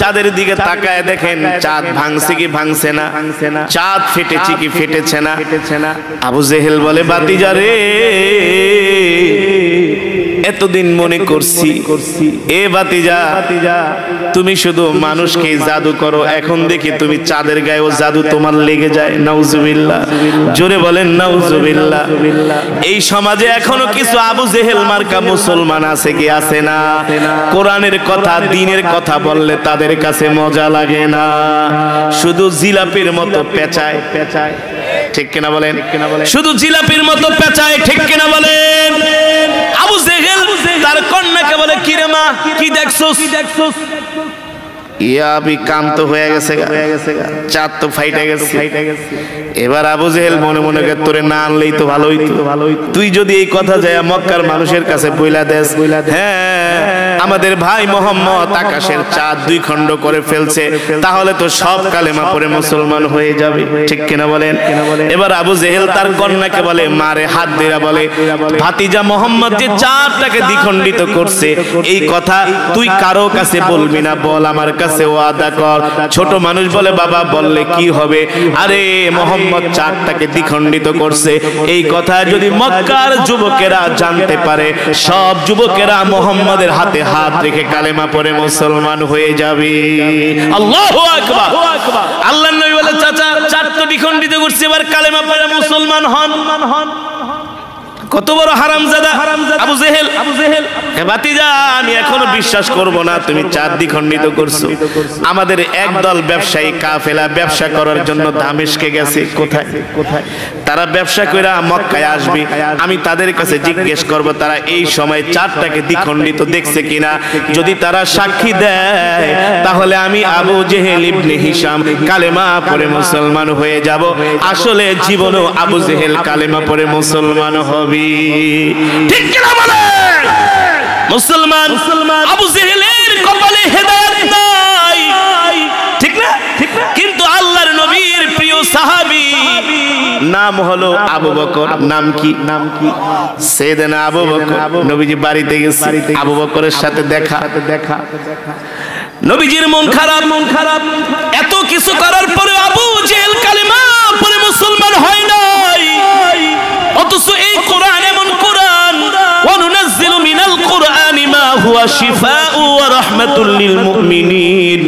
চাঁদের দিকে তাকায় দেখেন চাঁদ ভাঙছে কি ভাঙছে না, চাঁদ ফেটেছে কি ফেটেছে না। আবু জেহেল বলে বাতিজা রে, এতদিন মনে করছি এ বাতিজা তুমি শুধু মানুষকে জাদু করো, এখন দেখি তুমি চাঁদের গায়েও জাদু তোমার লেগে যায়। নাউজুবিল্লাহ, জোরে বলেন নাউজুবিল্লাহ। এই সমাজে এখনো কিছু আবু জেহেল মার্কা মুসলমান আছে কি আছে না? কোরআনের কথা দ্বীনের কথা বললে তাদের কাছে মজা লাগে না, শুধু জিলাপির মতো পেঁচায়। ঠিক কিনা বলেন? শুধু জিলাপির মতো পেঁচায়, ঠিক কিনা বলেন? আবু জেহেল তার কন্যাকে বলে কিরে মা কি দেখছস? ইয়াবি কাম তো হয়ে গেছে, চাঁদ তো ফাইটে গেছে। এবার আবু জেহেল মনে মনে করে তোরে না আনলেই তো ভালো হইতো, তুই যদি এই কথা যায় মক্কার মানুষের কাছে বইলা দেস, হ্যাঁ আমাদের ভাই মোহাম্মদ আকাশের চাঁদ 2 খণ্ড করে ফেলছে, তাহলে তো সব কালেমা পড়ে মুসলমান হয়ে যাবে। ঠিক কিনা বলেন? এবার আবু জেহেল তার কন্যাকে বলে মারে হাত দিয়া বলে ভাতিজা মোহাম্মদ যে চাঁদটাকে দ্বিখণ্ডিত করছে এই কথা তুই কারো কাছে বলবি না, বল আমার কাছে ওয়াদা কর। ছোট মানুষ বলে বাবা বললে কি হবে? আরে মোহাম্মদ চাঁদটাকে দ্বিখণ্ডিত করছে, এই কথা যদি মক্কার যুবকেরা জানতে পারে সব যুবকেরা মোহাম্মদের হাতে হাত রেখে কালেমা পড়ে মুসলমান হয়ে যাবে। আল্লাহু আকবার। আল্লাহর নবী বলে চাচা চাঁদ তো দ্বিখণ্ডিত করছে, এবার কালেমা পড়ে মুসলমান হন। কত বড় হারামজাদা আবু জেহেল। হে ভাতিজা আমি এখনো বিশ্বাস করব না তুমি চাঁদ দ্বিখণ্ডিত করছো। আমাদের একদল ব্যবসায়ী কাফেলা ব্যবসা করার জন্য দামেস্কে গেছে। কোথায়? তারা ব্যবসা কইরা মক্কায় আসবে, আমি তাদের কাছে জিজ্ঞেস করব তারা এই সময় চাঁদটাকে দ্বিখণ্ডিত দেখছে কিনা। যদি তারা সাক্ষী দেয় তাহলে আমি আবু জেহেল ইবনে হিশাম কালেমা পড়ে মুসলমান হয়ে যাব। আসলে জীবনও আবু জেহেল কালেমা পড়ে মুসলমান হবে। ঠিক কিনা বলেন? মুসলমান আবু জেহেলের কপালে হেদায়েত নাই, ঠিক না? কিন্তু আল্লাহর নবীর প্রিয় সাহাবী নাম হলো আবু বকর। নাম কি? সাইয়েদনা আবু বকর। নবীজি বাড়িতে গেছে, আবু বকরের সাথে দেখা। নবীজির মন খারাপ। এত কিছু করার পরে আবু জেহেল কালেমা পড়ে মুসলমান হয় নাই। অথচ এই কোরআন এমন কোরআন, ওয়ানুনাজ্জিলু মিনাল কুরআনি মা হুয়া শিফাউ ওয়া রাহমাতুল লিল মুমিনিন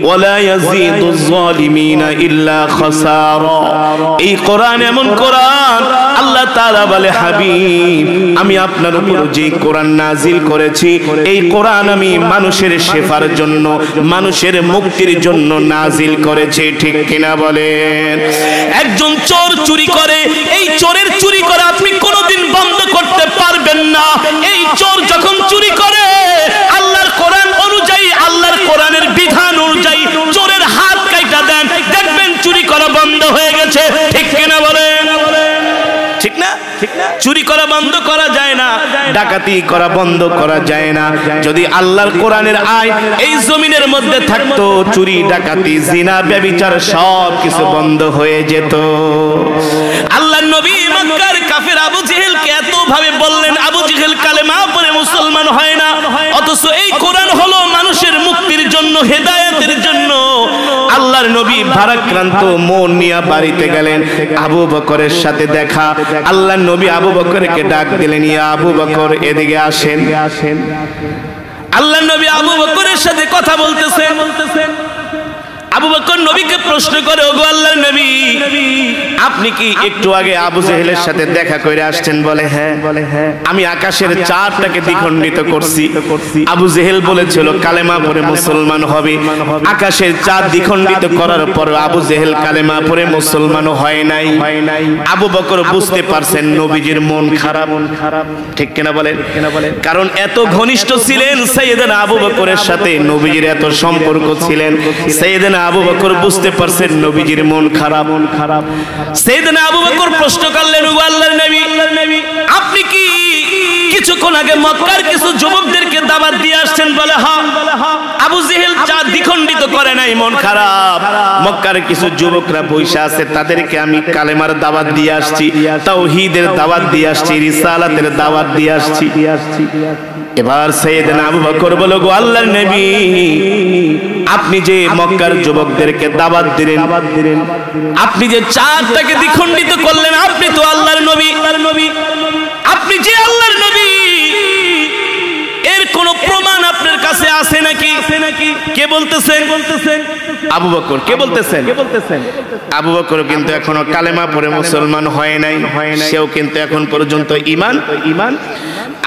ওয়া লা ইয়াজিদুজ জালিমিনা ইল্লা খাসারা। এই কোরআন এমন কোরআন আল্লাহ তাআলা বলে হাবিব আমি আপনার উপর যে কোরআন নাজিল করেছি এই কোরআন আমি মানুষের শেফার জন্য, মানুষের মুক্তির জন্য নাজিল করেছি। ঠিক কিনা বলেন? একজন চোর চুরি করে, এই চোরের চুরি করে আপনি কোনোদিন বন্ধ করতে পারবেন না। এই চোর যখন চুরি করে আল্লাহর কোরআন অনুযায়ী, আল্লাহর কোরআনের বিধান অনুযায়ী চোরের হাত কাইটা দেন, দেখবেন চুরি করা বন্ধ হয়ে গেছে। ঠিক কিনা বলেন? ঠিক না? চুরি করা বন্ধ করা যায় না, ডাকাতি করা বন্ধ করা যায় না। যদি আল্লাহর কোরআনের আইন এই জমিনের মধ্যে থাকতো চুরি ডাকাতি জিনা ব্যভিচার সব কিছু বন্ধ হয়ে যেত। আল্লাহর নবী মক্কার কাফের আবু জেহেলকে এত ভাবে বললেন, আবু জেহেল কালেমা পড়ে মুসলমান হয় না, অথচ এই কোরআন হলো মানুষের মুক্তির জন্য, হেদায়েতের জন্য। আল্লাহর নবী ভারাক্রান্ত মন নিয়ে বাড়িতে গেলেন, আবু বকরের সাথে দেখা। আল্লাহর নবী আবু বকরকে ডাক দিলেন, ইয়া আবু বকর এদিকে আসেন। আল্লাহর নবী আবু বকরের সাথে কথা বলতেছেন। আবু বকর নবীকে প্রশ্ন করে, ওগো আল্লাহর নবী আপনি কি একটু আগে আবু জেহেলের সাথে দেখা করে আসছেন? বলে হ্যাঁ। আমি আকাশের চাঁদটাকে দ্বিখণ্ডিত করছি। আবু জেহেল বলেছিল কালেমা পড়ে মুসলমান হবে। আকাশের চাঁদ দ্বিখণ্ডিত করার পর আবু জেহেল কালেমা পড়ে মুসলমান হয় নাই। আবু বকর বুঝতে পারছেন নবীজির মন খারাপ। ঠিক কিনা বলেন? কারণ এত ঘনিষ্ঠ ছিলেন সাইয়েদনা আবু বকরের সাথে, নবীজির এত সম্পর্ক ছিলেন। সাইয়েদনা আবু বকর বুঝতে পারছেন নবীজির মন খারাপ। সাইয়েদনা আবু বকর প্রশ্ন করলেন, ও আল্লাহর নবী আপনি কি কিছুক্ষণ আগে মক্কার কিছু যুবকদেরকে দাওয়াত দিয়ে আসছেন? বলে হ্যাঁ। আবু জেহেল চাঁদ দ্বিখণ্ডিত করে নাই, মন খারাপ। মক্কার কিছু যুবকরা বৈশা আছে, তাদেরকে আমি কালেমার দাওয়াত দিয়ে আসছি, তাওহীদের দাওয়াত দিয়ে আসছি, রিসালাতের দাওয়াত দিয়ে আসছি। এবার সাইয়েদনা আবু বকর বলল, গো আল্লাহর নবী, আপনি যে মক্কার যুবকদেরকে দাওয়াত দিলেন, আপনি যে চাঁদটাকে দ্বিখণ্ডিত করলেন, আপনি তো আল্লাহর নবী, আপনি যে আল্লাহর নবী, এর কোন প্রমাণ আপনার কাছে আছে নাকি? কে বলতেছেন? আবু বকর। কে বলতেছেন? আবু বকর কিন্তু এখনো কালেমা পড়ে মুসলমান হয় নাই, সেও কিন্তু এখন পর্যন্ত ঈমান।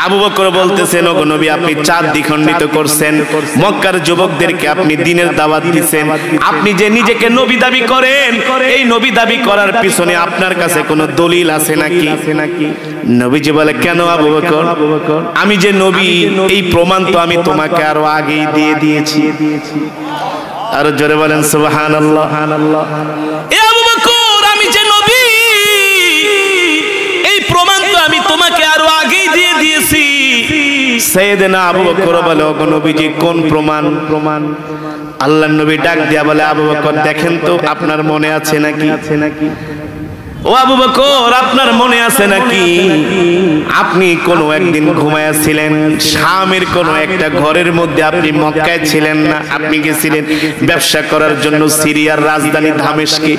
আবু বকর বলতেছেন, ওগো নবী, আপনি চাঁদ দ্বিখণ্ডিত করছেন, মক্কার যুবকদেরকে আপনি দ্বীনের দাওয়াত দিচ্ছেন, আপনি যে নিজেকে নবী দাবি করেন, এই নবী দাবি করার পিছনে আপনার কাছে কোনো দলিল আছে নাকি? নবীজি বলে, কেন আবু বকর, আমি যে নবী এই প্রমাণ তো আমি তোমাকে আরো আগেই দিয়ে দিয়েছি। আরো জোরে বলেন সুবহানাল্লাহ। এ আবু বকর, আমি যে নবী এই প্রমাণ তো আমি তোমাকে আরো আগেই দিয়ে দিয়েছি। সাইয়েদনা আবু বকর বলে, ওগো নবীজি, কোন প্রমাণ? আল্লাহর নবী ডাক দিয়া বলে, আবু বকর, দেখেন তো আপনার মনে আছে নাকি? ও আবু বকর, আপনার মনে আছে নাকি আপনি কোনো একদিন ঘুমায়াছিলেন শামের কোনো একটা ঘরের মধ্যে? আপনি মক্কায় ছিলেন না, আপনি গেছিলেন ব্যবসা করার জন্য সিরিয়ার রাজধানী দামেস্কে।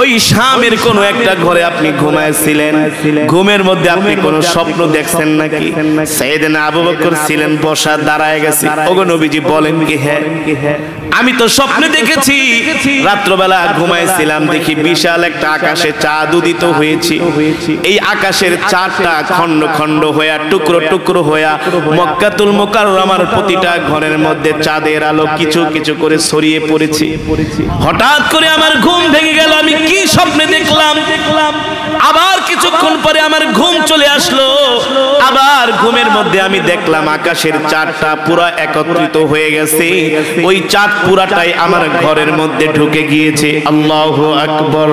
ওই শামের কোনো একটা ঘরে আপনি ঘুমায়াছিলেন, ঘুমের মধ্যে আপনি কোনো স্বপ্ন দেখছেন নাকি? সাইয়েদনা আবু বকর ছিলেন বসা, দাঁড়ায় গেছে। ওগো নবীজি, বলেন কি? হ্যাঁ, আমি তো স্বপ্নে দেখেছি, রাত্রবেলা ঘুমাইছিলাম, দেখি বিশাল একটা আকাশে চাঁদ উদিত হয়েছে। এই আকাশের চাঁদটা খণ্ড খণ্ড হইয়া, টুকরো টুকরো হইয়া মক্কাতুল মুকাররমার প্রতিটা ঘরের মধ্যে চাঁদের আলো কিছু কিছু করে ছড়িয়ে পড়েছে। হঠাৎ করে আমার ঘুম ভেঙে গেল, আমি কি স্বপ্নে দেখলাম। আবার কিছুক্ষণ পরে আমার ঘুম চলে আসলো, আবার ঘুমের মধ্যে আমি দেখলাম আকাশের চাঁদটা পুরো একত্রিত হয়ে গেছে, ওই চাঁদ পুরাটাই আমার ঘরের মধ্যে ঢুকে গিয়েছে। আল্লাহু আকবার।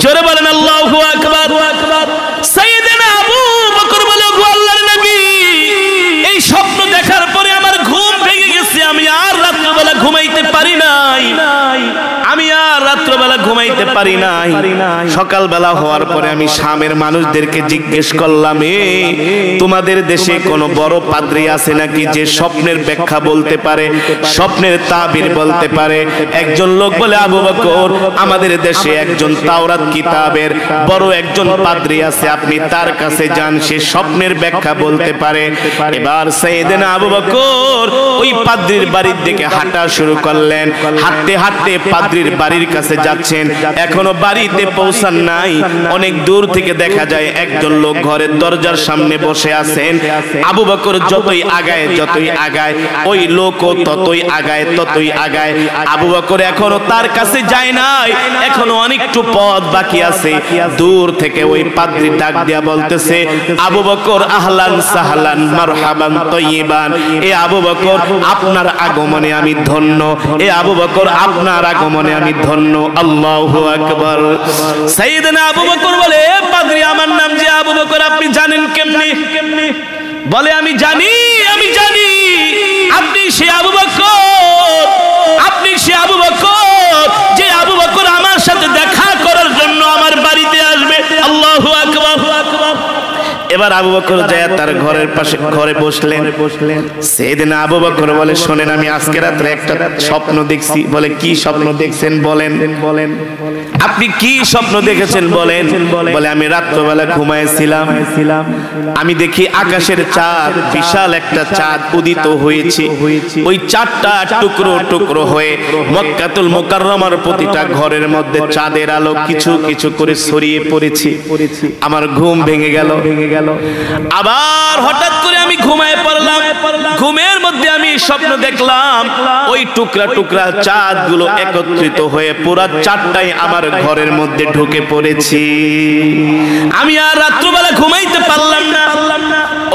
জোরে বলেন আল্লাহু আকবার। সাইয়েদনা আবু বকর বলে, গো আল্লাহর নবী, এই স্বপ্ন দেখার পরে আমার ঘুম ভেঙে গেছে, আমি আর রাত্রিবেলা ঘুমাইতে পারি নাই, আমি আর রাত্রিবেলা ঘুমাইতে পারি নাই। সকালবেলা হওয়ার পরে আমি শামের মানুষদেরকে জিজ্ঞেস করলাম, তোমাদের দেশে কোনো বড় পাদ্রী আছে নাকি যে স্বপ্নের ব্যাখ্যা বলতে পারে, স্বপ্নের তাবির বলতে পারে? একজন লোক বলে, আবু বকর, আমাদের দেশে একজন তাওরাত কিতাবের বড় একজন পাদ্রী আছে, আপনি তার কাছে যান, সে স্বপ্নের ব্যাখ্যা বলতে পারে। এবার সাইয়েদনা আবু বকর ওই পাদ্রীর বাড়ির দিকে হাঁটা শুরু করলেন। হাঁটতে হাঁটতে পাদ্রীর বাড়ির কাছে যাচ্ছেন, এখনো বাড়িতে পৌঁছান নাই। অনেক দূর থেকে দেখা যায় একজন লোক ঘরের দরজার সামনে বসে আছেন। আবু বকর যতই আগায় ওই লোকও ততই আগায়। আবু বকর এখনো তার কাছে যায় নাই, এখনো অনেকটু পথ বাকি আছে। দূর থেকে ওই পাদ্রী ডাক দিয়া বলতেছে, আবু বকর, আহলান সাহলান মারহাবান তয়্যিবান। এ আবু বকর, আপনার আগমনে আমি ধন্য, এ আবু বকর, আপনার আগমনে আমি ধন্য। আল্লাহু আকবার। সাইয়েদনা আবু বকর বলে, পাদ্রী, আমার নাম যে আবু বকর, আপনি জানেন কেমনে? বলে, আমি জানি। আপনি সে আবু বকর, যে আবু বকর আমার সাথে দেখা করার জন্য আমার বাড়িতে আসবে। আল্লাহু আকবার। এবার আবু বকর যায় তার ঘরের পাশে ঘরে বসলেন। সাইয়েদনা আবু বকর বলে, শোনেন, আমি আজকে রাতে একটা স্বপ্ন দেখছি। বলে, কি স্বপ্ন দেখছেন বলেন? আপনি কি স্বপ্ন দেখেছেন বলেন? বলে, আমি রাত্রবেলা ঘুমাইছিলাম, আমি দেখি আকাশের চাঁদ, বিশাল একটা চাঁদ উদিত হয়েছে। ওই চাঁদটা টুকরো টুকরো হয়ে মক্কাতুল মুকাররমার প্রতিটা ঘরের মধ্যে চাঁদের আলো কিছু কিছু করে ছড়িয়ে পড়েছে। আমার ঘুম ভেঙে গেল। আবার হঠাৎ করে আমি ঘুমায় পড়লাম। ঘুমের মধ্যে আমি স্বপ্ন দেখলাম, ওই টুকরা টুকরা চাঁদ গুলো একত্রিত হয়ে পুরা চাঁদটাই আমার ঘরের মধ্যে ঢুকে পড়েছি। আমি আর রাত্রবেলা ঘুমাইতে পারলাম না।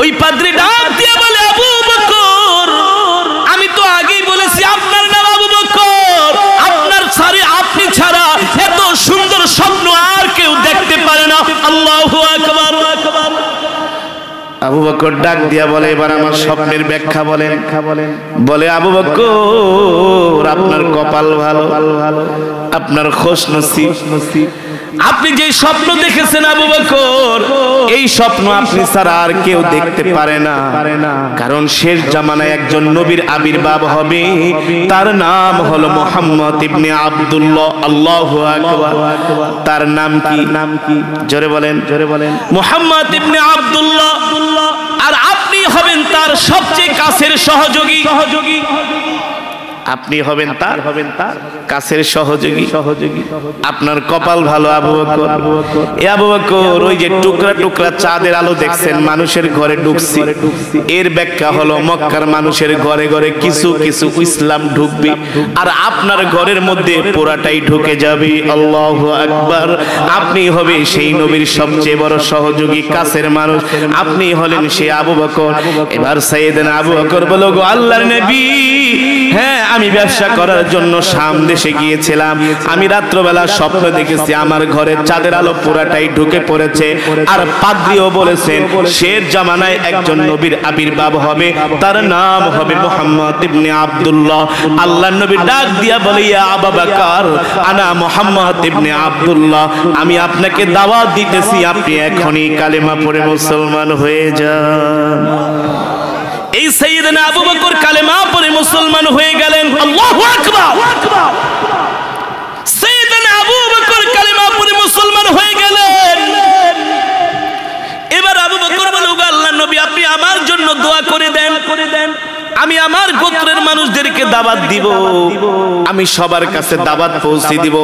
ওই পাদ্রী ডাক দিয়ে বলে, আবু বকর, আমি তো আগেই বলেছি আপনার নাম আবু বকর, আপনি ছাড়া এত সুন্দর স্বপ্ন আর কেউ দেখতে পারে না। আল্লাহু আকবার। আবু বকর ডাক দিয়া বলে, এবার আমার স্বপ্নের ব্যাখ্যা বলেন। বলে, আবু বকর, আপনার কপাল ভালো, আপনার খুশনসিব। আপনি যে স্বপ্ন দেখেছেন আবু বকর, এই স্বপ্ন আপনি ছাড়া আর কেউ দেখতে পারে না। কারণ শেষ জামানায় একজন নবীর আবির্ভাব হবে, তার নাম হলো মুহাম্মদ ইবনে আব্দুল্লাহ। আল্লাহু আকবার। তার নাম কি? জোরে বলেন, জোরে বলেন। মুহাম্মদ ইবনে আব্দুল্লাহ। আর আপনি হবেন তার সবচেয়ে কাছের সহযোগী। আপনি হবেন তার কাছের সহযোগী। আপনার কপাল ভালো আবু বকর। এ আবু বকর, ওই যে টুকরা টুকরা চাঁদের আলো দেখছেন মানুষের ঘরে ঢুকছে, এর ব্যাখ্যা হলো মক্কার মানুষের ঘরে ঘরে কিছু কিছু ইসলাম ঢুকবে, আর আপনার ঘরের মধ্যে পুরাটাই ঢুকে যাবে। আল্লাহু আকবার। আপনি হবে সেই নবীর সবচেয়ে বড় সহযোগী, কাছের মানুষ। আপনি হলেন সেই আবু বকর। এবার সাইয়েদনা আবু বকর বলো, গো আল্লাহর নবী, হ্যাঁ আমি ব্যবসা করার জন্য শাম দেশে গিয়েছিলাম। আমি রাত্রবেলা স্বপ্ন দেখেছি আমার ঘরে চাঁদের আলো পুরাটাই ঢুকে পড়েছে। আর পাদ্রীও বলেছেন শেষ জামানায় একজন নবীর আবির্ভাব হবে, তার নাম হবে মুহাম্মদ ইবনে আব্দুল্লাহ। আল্লাহর নবী ডাক দিয়া বলে, ইয়া আবু বকর, আনা মুহাম্মদ ইবনে আব্দুল্লাহ, আমি আপনাকে দাওয়াত দিতেছি, আপনি এখনই কালেমা পড়ে মুসলমান হয়ে যান। এই সাইয়েদনা আবু বকর কালেমা পড়ে মুসলমান হয়ে গেলেন। আল্লাহু আকবার। সাইয়েদনা আবু বকর কালেমা পড়ে মুসলমান হয়ে গেলেন। এবার আবু বকর বলে, ও আল্লাহর নবী, আপনি আমার জন্য দোয়া করে দেন। আমি আমার গোত্রের মানুষদেরকে দাওয়াত দিব, আমি সবার কাছে দাওয়াত পৌঁছে দিব।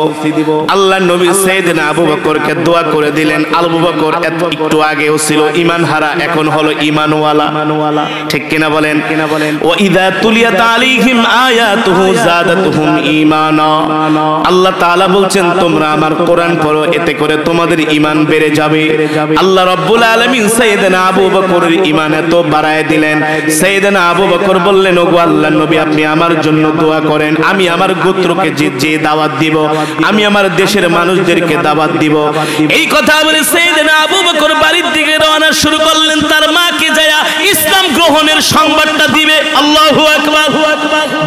আল্লাহর নবী সাইয়েদনা আবু বকরকে দোয়া করে দিলেন। আবু বকর একটু আগেও ছিল ঈমান হারা, এখন হলো ঈমানওয়ালা। ঠিক কিনা বলেন? ওয়া ইযা তুলিয়াত আলাইহিম আয়াতুহু যাদাতুহুম ঈমানা। আল্লাহ তাআলা বলছেন, তোমরা আমার কোরআন পড়ো, এতে করে তোমাদের ঈমান বেড়ে যাবে। আল্লাহ রাব্বুল আলামিন সাইয়েদনা আবু বকরের ঈমান এত বাড়ায় দিলেন। সাইয়েদনা আবু বকর বললেন, ওগো আল্লাহর নবী, আপনি আমার জন্য দোয়া করেন, আমি আমার গোত্রকে যে দাওয়াত দিব, আমি আমার দেশের মানুষদেরকে দাওয়াত দিব। এই কথা বলে সাইয়েদনা আবু বকর বাড়ির দিকে রওনা শুরু করলেন, তার মাকে যায় ইসলাম গ্রহণের সংবাদটা দিবে। আল্লাহু আকবার।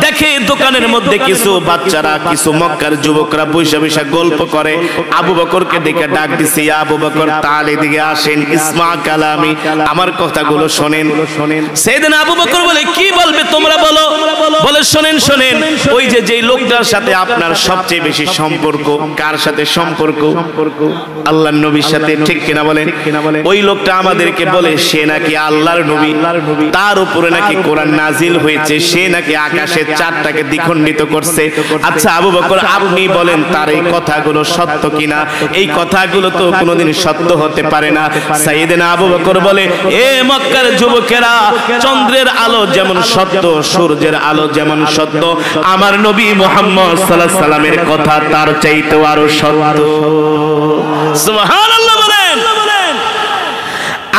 দেখে দোকানের মধ্যে কিছু বাচ্চারা, কিছু মক্কার যুবকরা বৈশা বৈশা গল্প করে। আবু বকরকে দেখে ডাক দিছে, ইয়া আবু বকর, তাহলে এদিকে আসেন, ইসমা কালামি, আমার কথাগুলো শোনেন। সাইয়েদনা আবু বকর বলে, কি বলবে তোমরা বলো? বলে, শোনেন শোনেন, ওই যে যেই লোকটার সাথে আপনার সবচেয়ে বেশি সম্পর্ক, কার সাথে সম্পর্ক? আল্লাহর নবীর সাথে। ঠিক কিনা বলেন? ওই লোকটা আমাদেরকে বলে সে নাকি আল্লাহর নবী, তার উপরে নাকি কোরআন নাজিল হয়েছে, সে নাকি আকাশের চাঁদটাকে দ্বিখণ্ডিত করছে। আচ্ছা আবু বকর, আপনি বলেন তার এই কথাগুলো সত্য কিনা? এই কথাগুলো তো কোনোদিন সত্য হতে পারে না। সাইয়েদনা আবু বকর বলে, এ মক্কার যুবকেরা, চন্দ্রের আলো যেমন সত্য, সূর্যের আলো যেমন সত্য, আমার নবী মুহাম্মদ সাল্লাল্লাহু আলাইহি সাল্লামের কথা তার চাইতেও আরো সত্য। সুবহানাল্লাহ বলেন।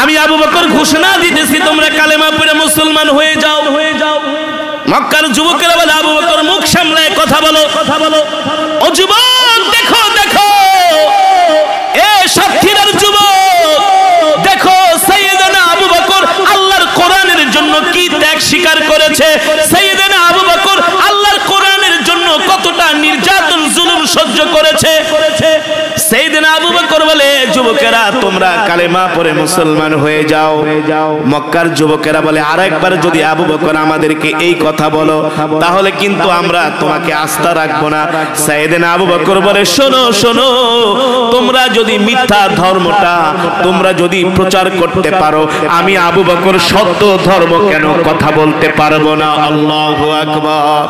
আমি আবু বকর ঘোষণা দিতেছি, তোমরা কালেমা পড়ে মুসলমান হয়ে যাও। মক্কার যুবকেরা বলে, আবু বকর মুখ সামলায় কথা বলো। ও যুবক, দেখো দেখো, এ সাতক্ষীরার যুবক, দেখো সাইয়েদনা আবু বকর আল্লাহর কোরআনের জন্য কি ত্যাগ স্বীকার করেছে। সাইয়েদনা আবু বকর আল্লাহর কোরআনের জন্য কতটা নির্যাতন জুলুম সহ্য করেছে। সাইয়েদনা আবু বকর বলে, যুবকেরা তোমরা কালেমা পড়ে মুসলমান হয়ে যাও। মক্কার যুবকেরা বলে, আরেকবার যদি আবু বকর আমাদেরকে এই কথা বলো, তাহলে কিন্তু আমরা তোমাকে আস্থা রাখবো না। সাইয়েদনা আবু বকর বলে, শোনো শোনো, তোমরা যদি মিথ্যা ধর্মটা তোমরা যদি প্রচার করতে পারো, আমি আবু বকর সত্য ধর্ম কেন কথা বলতে পারবো না? আল্লাহু আকবার।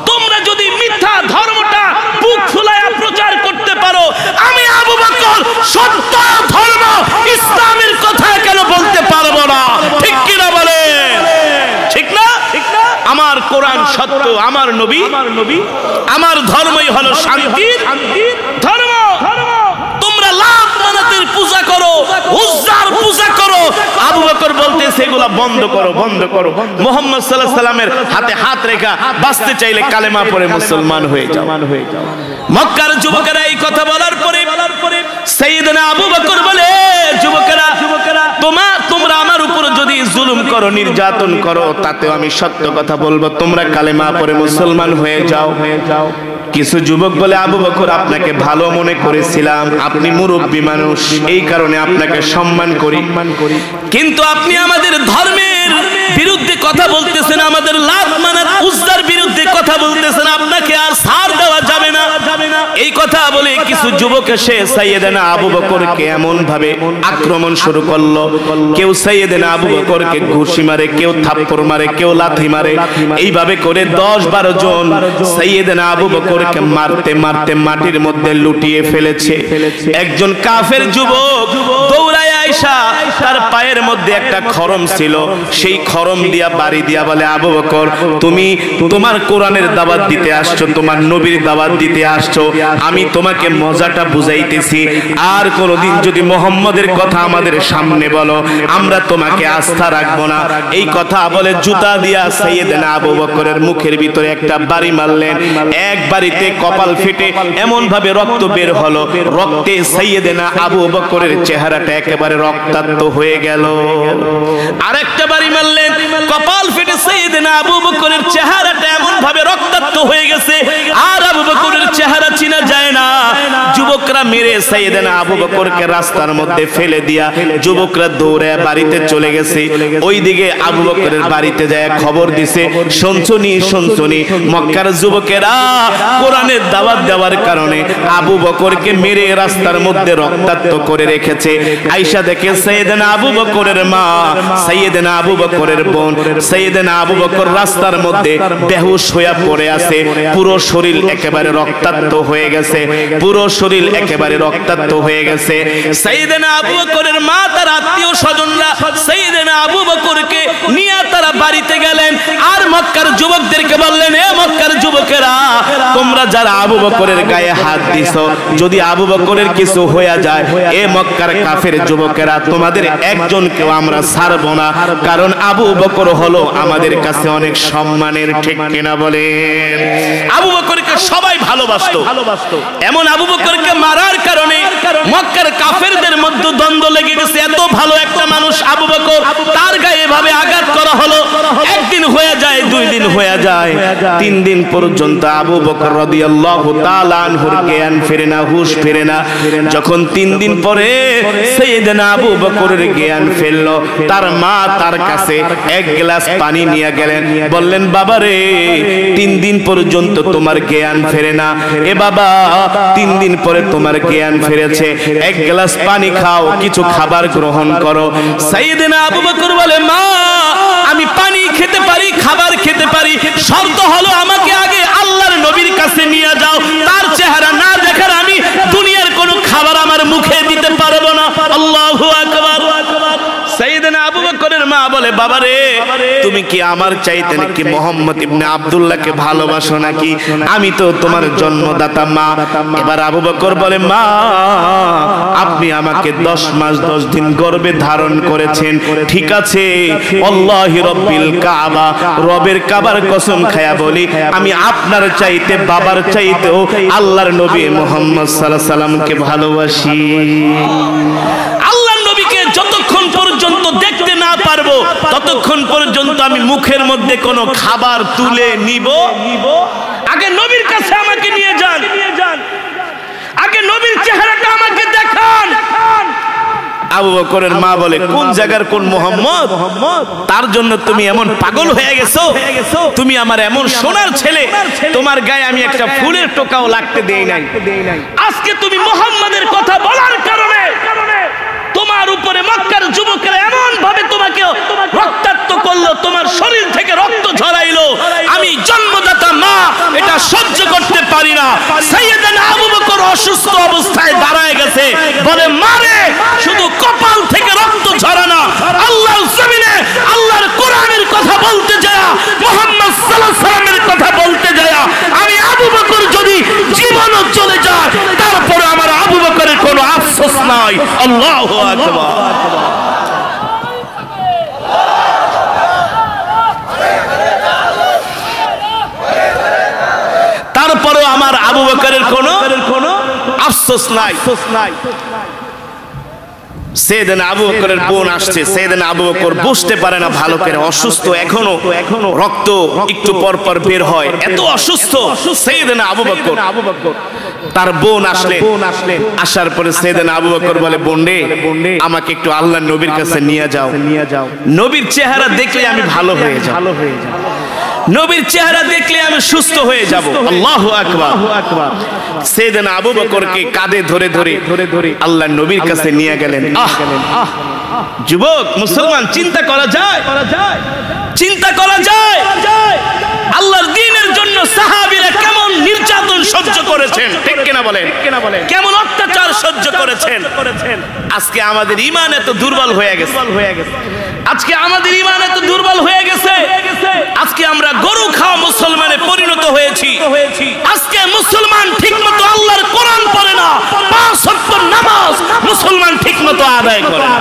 তোমরা যদি মিথ্যা ধর্মটা বুক ফুলায়া প্রচার করতে পারো, আমি আবু বকর সত্য ধর্ম ইসলামের কথা কেন বলতে পারবো না? ঠিক কিনা বলে? ঠিক না? আমার কোরআন সত্য, আমার নবী, আমার ধর্মই হলো শান্তির ধর্ম। তোমরা লাত মানাতের পূজা করো, উজ্জার পূজা করো। আবু বকর বলতেছে, এগুলা বন্ধ করো, বন্ধ করো। মুহাম্মদ সাল্লাল্লাহু আলাইহি সাল্লামের হাতে হাত রেখা বাঁচতে চাইলে কালেমা পড়ে মুসলমান হয়ে যাও। মক্কার যুবকেরা এই কথা বলার পরে সাইয়েদনা আবু বকর বলে, যুবকেরা তোমরা আমার উপর যদি জুলুম করো, নির্যাতন করো, তাতেও আমি সত্য কথা বলবো। তোমরা কালেমা পড়ে মুসলমান হয়ে যাও। কিছু যুবক বলে আবু বকর আপনাকে ভালো মনে করেছিলাম, আপনি মুরব্বী মানুষ, এই কারণে আপনাকে সম্মান করি, কিন্তু আপনি আমাদের ধর্মের বিরুদ্ধে কথা বলতেছেন, আমাদের লাত মানাত উজ্জার বিরুদ্ধে কথা বলতেছেন, আপনাকে আর ছাড় দেওয়া যাবে না। এই কথা বলে কিছু যুবক এসে সাইয়েদনা আবু বকরকে এমন ভাবে আক্রমণ শুরু করলো, কেউ সাইয়েদনা আবু বকরকে ঘুষি মারে, কেউ থাপ্পড় মারে, কেউ লাথি মারে, এইভাবে করে 10-12 জন সাইয়েদনা আবু বকরকে মারতে মারতে মাটির মধ্যে লুটিয়ে ফেলেছে। একজন কাফের যুবক দৌড়ায় আয়েশা, তার পায়ের মধ্যে একটা খরম ছিল, সেই খরম দিয়া বাড়ি দিয়া বলে, আবু বকর তুমি তোমার কোরআনের দাওয়াত দিতে আসছো, তোমার নবীর দাওয়াত দিতে আসছো, আমি তোমাকে মজাটা বুঝাইতেছি, আর কোনদিন যদি মুহাম্মদের কথা আমাদের সামনে বলো আমরা তোমাকে আস্থা রাখবো না। এই কথা বলে জুতা দিয়া সাইয়েদনা আবু বকরের মুখের ভিতরে একটা বাড়ি মারলেন। এক বাড়িতে কপাল ফেটে এমন ভাবে রক্ত বের হলো, রক্তে সাইয়েদনা আবু বকরের চেহারাটা একেবারে রক্তাক্ত হয়ে গেল। আরেকটা বাড়ি মারলেন, কপাল ফেটে সাইয়েদনা আবু বকরের চেহারাটা এমন ভাবে রক্তাক্ত হয়ে গেছে আর আবু বকরের চেহারা চিনা যায় না। যুবকরা মেরে সাইয়েদনা আবু বকরকে রাস্তার মধ্যে ফেলে দিয়া যুবকরা দৌড়ে বাড়িতে চলে গেছে। ওইদিকে আবু বকরের বাড়িতে যায় খবর দিছে, শুনছনি মক্কার যুবকেরা কোরআনের দাওয়াত দেওয়ার কারণে আবু বকরকে মেরে রাস্তার মধ্যে রক্তাক্ত করে রেখেছে। আয়েশা দেখে সাইয়েদনা আবু বকরের মা, সাইয়েদনা আবু বকরের বোন, সাইয়েদনা আবু বকর রাস্তার মধ্যে বেহুশ হয়ে পড়ে আছে, পুরো শরীর একেবারে রক্তাক্ত হয়ে গেছে, পুরো শরীর একেবারে রক্তাক্ত হয়ে গেছে। সাইয়েদনা আবু বকরের মা তার আত্মীয় স্বজনরা সাইয়েদনা আবু বকরকে নিয়ে তারা বাড়িতে গেলেন আর মক্কার যুবকদেরকে বললেন, এ মক্কার যুবকেরা তোমরা যারা আবু বকরের গায়ে হাত দিছো, যদি আবু বকরের কিছু হয়ে যায়, এ মক্কার কাফের যুবকেরা তোমাদের একজনকেও আমরা ছাড়বো না, কারণ আবু বকর হলো আমাদের কাছে অনেক সম্মানের। ঠিক কিনা বলেন? আবু বকরকে সবাই ভালোবাসতো, এমন আবু বকরকে মারার কারণে মক্কার কাফেরদের মধ্যে দ্বন্দ্ব লেগে গেছে। এত ভালো একটা মানুষ আবু বকর, তার গায়ে এভাবে আঘাত করা হলো। একদিন হয়ে যায়, 2 দিন হয়ে যায়, 3 দিন পর্যন্ত আবু বকর রাদিয়াল্লাহু তাআলা আনহুর জ্ঞান ফিরে না, হুশ ফিরে না। যখন 3 দিন পরে সাইয়েদনা আবু বকরের জ্ঞান ফিরল, তার মা তার কাছে 1 গ্লাস পানি নিয়ে গেলেন, বললেন, বাবা রে 3 দিন পর্যন্ত তোমার জ্ঞান ফেরে না, এ বাবা 3 দিন পরে তোমার জ্ঞান ফিরেছে, 1 গ্লাস পানি খাও, কিছু খাবার গ্রহণ করো। সাইয়েদনা আবু বকর বলে, মা আমি পানি খেতে পারি, খাবার খেতে পারি, শর্ত হলো আমাকে আগে আল্লাহর নবীর কাছে নিয়ে যাও, তার চেহারা না দেখার আমি দুনিয়ার কোনো খাবার আমার মুখে দিতে পারবো না। আল্লাহু আকবার। সাইয়েদনা আবু বকরের মা বলে, বাবা রে তুমি কি আমার চাইতে নাকি মুহাম্মদ ইবনে আব্দুল্লাহকে ভালোবাসো নাকি? আমি তো তোমার জন্মদাতা মা। এবার আবু বকর বলে, মা আপনি আমাকে 10 মাস 10 দিন গর্ভে ধারণ করেছেন, ঠিক আছে, আল্লাহি রব্বিল কাবা, রবের কাবার কসম খায়া বলি আমি আপনার চাইতে বাবার চাইতেও আল্লাহর নবী মুহাম্মদ সাল্লাল্লাহু আলাইহি সাল্লামকে ভালোবাসি। আল্লাহর নবীকে যতক্ষণ পর্যন্ত দেখতে না পারবো ততক্ষণ পর্যন্ত আমি মুখের মধ্যে কোনো খাবার তুলে নিব। আগে নবীর কাছে আমাকে নিয়ে যান, আগে নবীর চেহারাটা আমাকে দেখান। আবু বকরের মা বলে, কোন জায়গার কোন মুহাম্মদ? তার জন্য তুমি এমন পাগল হয়ে গেছো? তুমি আমার এমন সোনার ছেলে, তোমার গায়ে আমি একটা ফুলের টোকাও লাগতে দেই নাই। আজকে তুমি মুহাম্মাদের কথা বলার কারণে তোমার উপরে মক্কার যুবকেরা এমন ভাবে তোমাকে রক্তাক্ত করলো, তোমার শরীর থেকে রক্ত ঝরাইলো, আমি জন্মদাতা মা এটা সহ্য করতে পারি না। সাইয়েদনা আবু বকর অসুস্থ অবস্থায় দাঁড়ায় গেছে, বলে, মারে শুধু কপাল থেকে রক্ত ঝরানা, আল্লাহর জমিনে আল্লাহর কোরআনের কথা বলতে যায়, মুহাম্মদ সাল্লাল্লাহু আলাইহি সাল্লামের কথা বলতে যায়, আমি আবু বকর যদি জীবনও চলে যায় তারপরে আমার আবু বকরের কোনো আফসোস নাই। আল্লাহু আকবার। তারপরেও আমার আবু বকরের কোনো আফসোস নাই। সাইয়েদনা আবু বকরের বোন আসছে। সাইয়েদনা আবু বকর বসতে পারে না ভালো করে, অসুস্থ, এখনো রক্ত একটু পর পর বের হয়, এত অসুস্থ সাইয়েদনা আবু বকর। তার বোন আসলেন, আসার পরে সাইয়েদনা আবু বকর বলে, বোন রে, আমাকে একটু আল্লাহর নবীর কাছে নিয়ে যাও, নবীর চেহারা দেখলে আমি ভালো হয়ে যাব, নবীর চেহারা দেখলে আমি সুস্থ হয়ে যাব। আল্লাহু আকবার। সাইয়েদনা আবু বকরকে কাঁধে ধরে ধরে আল্লাহর নবীর কাছে নিয়ে গেলেন। যুবক মুসলমান, চিন্তা করা যায়, চিন্তা করা যায় আল্লাহর দ্বীনের জন্য সাহাবীরা কেমন নির্যাতন সহ্য করেছেন, ঠিক কিনা বলেন? কেমন অত্যাচার সহ্য করেছেন। আজকে আমাদের ঈমান এত দুর্বল হয়ে গেছে, আজকে আমাদের ঈমান এত দুর্বল হয়ে গেছে, আজকে আমরা গরু খাওয়া মুসলমানে পরিণত হয়েছি। আজকে মুসলমান ঠিকমতো আল্লাহর কোরআন পড়ে না, 5 ওয়াক্ত নামাজ মুসলমান ঠিকমতো আদায় করে না,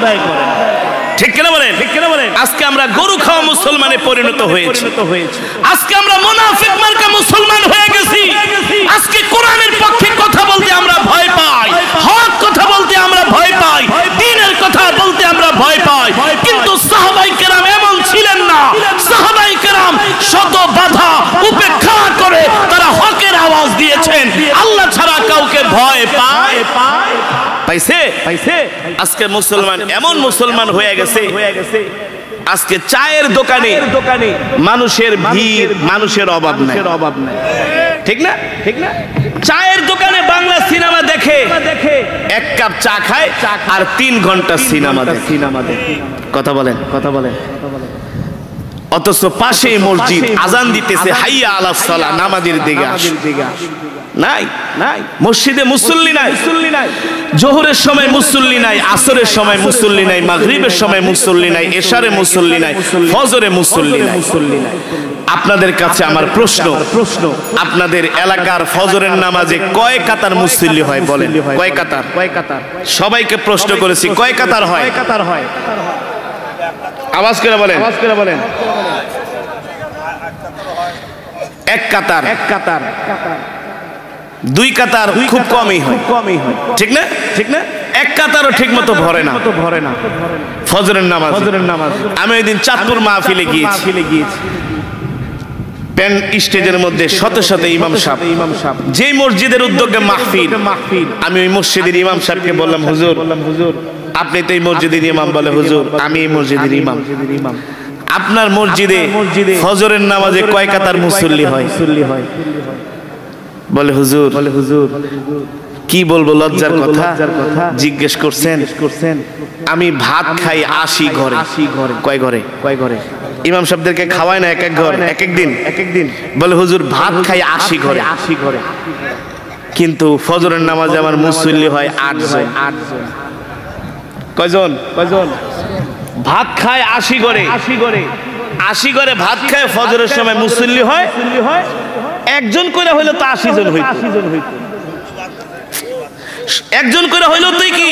ঠিক কিনা বলেন? আজকে আমরা গরু খাওয়া মুসলমানে পরিণত হয়েছি, আজকে আমরা মুনাফিক মার্কা মুসলমান হয়ে গেছি। আজকে কোরআনের পক্ষে কথা বলতে আমরা ভয় পাই, হক কথা বলতে আমরা ভয় পাই, দ্বীনের কথা বলতে আমরা ভয় পাই। কিন্তু সাহাবায়ে কেরাম এমন ছিলেন না। সাহাবায়ে কেরাম শত বাধা উপেক্ষা করে তারা হকের আওয়াজ দিয়েছেন। আল্লাহ ছাড়া কাউকে ভয় পাইছে? আজকে মুসলমান এমন মুসলমান হয়ে গেছে, আজকে চায়ের দোকানে মানুষের ভিড়, মানুষের অভাব নাই, ঠিক না? চায়ের দোকানে বাংলা সিনেমা দেখে, 1 কাপ চা খায় আর 3 ঘন্টা সিনেমা দেখে। কথা বলেন। অথচ পাশেই মসজিদ, আজান দিতেছে, হাইয়া আলাস সালাহ, নামাজের দিকে নাই। মসজিদে মুসল্লি নাই, জোহরের সময় মুসল্লি নাই, আসরের সময় মুসল্লি নাই, মাগরিবের সময় মুসল্লি নাই, এশারে মুসল্লি নাই, ফজরে মুসল্লি নাই। আপনাদের কাছে আমার প্রশ্ন, আপনাদের এলাকার ফজরের নামাজে কয় কাতার মুসল্লি হয় বলেন? কয় কাতার? সবাইকে প্রশ্ন করেছি, কয় কাতার হয়? আওয়াজ করে বলেন। 1 কাতার। 2 কাতার খুব কমই হয়, ঠিক না? 1 কাতারও ঠিক মতো ভরে না ফজরের নামাজ। আমি ওই দিন চাঁদপুর মাহফিলে গিয়েছি, প্যান স্টেজের মধ্যে শত ইমাম সাহেব, যে মসজিদের উদ্যোগে মাহফিল, আমি ওই মসজিদের ইমাম সাহেবকে বললাম, হুজুর আপনি তো এই মসজিদের ইমাম। বলে, হুজুর আমি এই মসজিদের ইমাম। আপনার মসজিদে ফজরের নামাজে কয় কাতার মুসল্লি হয়? বলে, হুজুর কি বলবো, লজ্জার কথা জিজ্ঞেস করছেন। আমি ভাত খাই 80 ঘরে। কয় ঘরে? ইমাম সাহেবদেরকে খাওয়ায় না এক ঘর, এক দিন। বলে, হুজুর ভাত খাই 80 ঘরে। কিন্তু ফজরের নামাজে আমার মুসল্লি হয় 8 জন। কয়জন? ভাত খায় 80 ঘরে। 80 ঘরে ভাত খায়, ফজরের সময় মুসল্লি হয় 1 জন করে হইলো তো 80 জন হইতো। 1 জন করে হইলো তুই কি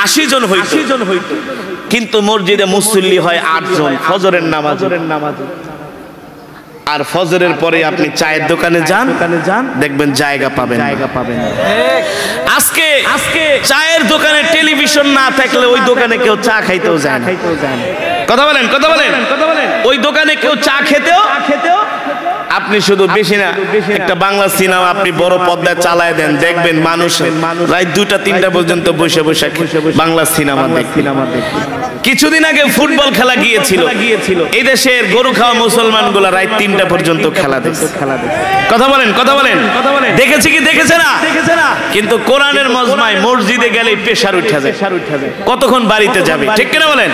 80 জন হইতো। কিন্তু মসজিদে মুসল্লি হয় 8 জন ফজরের নামাজ। আর ফজরের পরে আপনি চায়ের দোকানে যান, দেখবেন জায়গা পাবেন। আজকে চায়ের দোকানে টেলিভিশন না থাকলে ওই দোকানে কেউ চা খাইতেও যায় না। কথা বলেন। ওই দোকানে কেউ চা খেতেও, আপনি শুধু বেশি না একটা বাংলা সিনেমা আপনি বড় পর্দায় চালায় দেন, দেখবেন মানুষ রাত 2টা-3টা পর্যন্ত বসে বাংলা সিনেমা দেখে। কিছুদিন আগে ফুটবল খেলা গিয়েছিল, এই দেশের গরু খাওয়া মুসলমান গুলা রাত 3টা পর্যন্ত খেলা দেখছে। কথা বলেন। দেখেছে কি দেখেছে না? কিন্তু কোরআনের মজমায় মসজিদে গেলে প্রেসার উঠে যায়, কতক্ষণ বাড়িতে যাবে, ঠিক কিনা বলেন?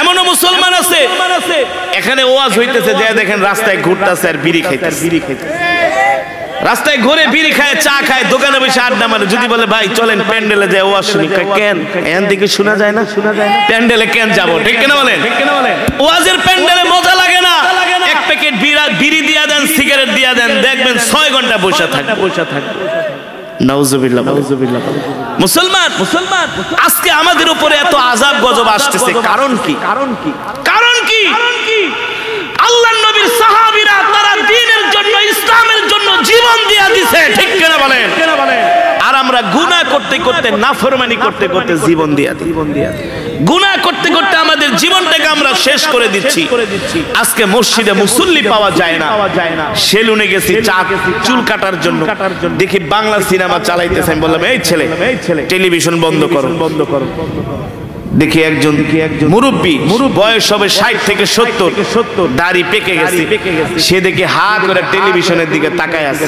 এমনও মুসলমান আছে এখানে ওয়াজ হইতেছে, যে দেখেন রাস্তায় ঘুরতেছে আর বিড়ি খাইতেছে, রাস্তায় ঘুরে বিড়ি খায়, চা খায়, দোকানে বসে আড্ডা মারে। যদি বলে ভাই চলেন প্যান্ডেলে যাই ওয়াজ শুনি, কেন এখান থেকে শোনা যায় না? প্যান্ডেলে কেন যাবো, ঠিক কিনা বলেন? ওয়াজের প্যান্ডেলে মজা লাগে না। 1 প্যাকেট বিড়ি দিয়া দেন, সিগারেট দিয়া দেন, দেখবেন 6 ঘন্টা বসে থাকে। নাউজুবিল্লাহ। মুসলমান আজকে আমাদের উপরে এত আযাব গজব আসতেছে, কারণ কি? আল্লাহর নবীর সাহাবীরা তারা দ্বীনের জন্য, ইসলামের জন্য জীবন দিয়া দিয়েছে, ঠিক কিনা বলেন? আর আমরা গুনাহ করতে করতে নাফরমানি করতে করতে জীবন দিয়া দিই, গুনাহ করতে করতে আমাদের জীবনটাকে আমরা শেষ করে দিচ্ছি। আজকে মসজিদে মুসল্লি পাওয়া যায় না, সেলুনে গেছি চুল কাটার জন্য, দেখি বাংলা সিনেমা চালাইতেছে। আমি বললাম, এই ছেলে টেলিভিশন বন্ধ করো। দেখি একজন মুরব্বী, বয়স হবে 60 থেকে 70, দাড়ি পেকে গেছে, সে দেখে হা করে টেলিভিশনের দিকে তাকায় আছে।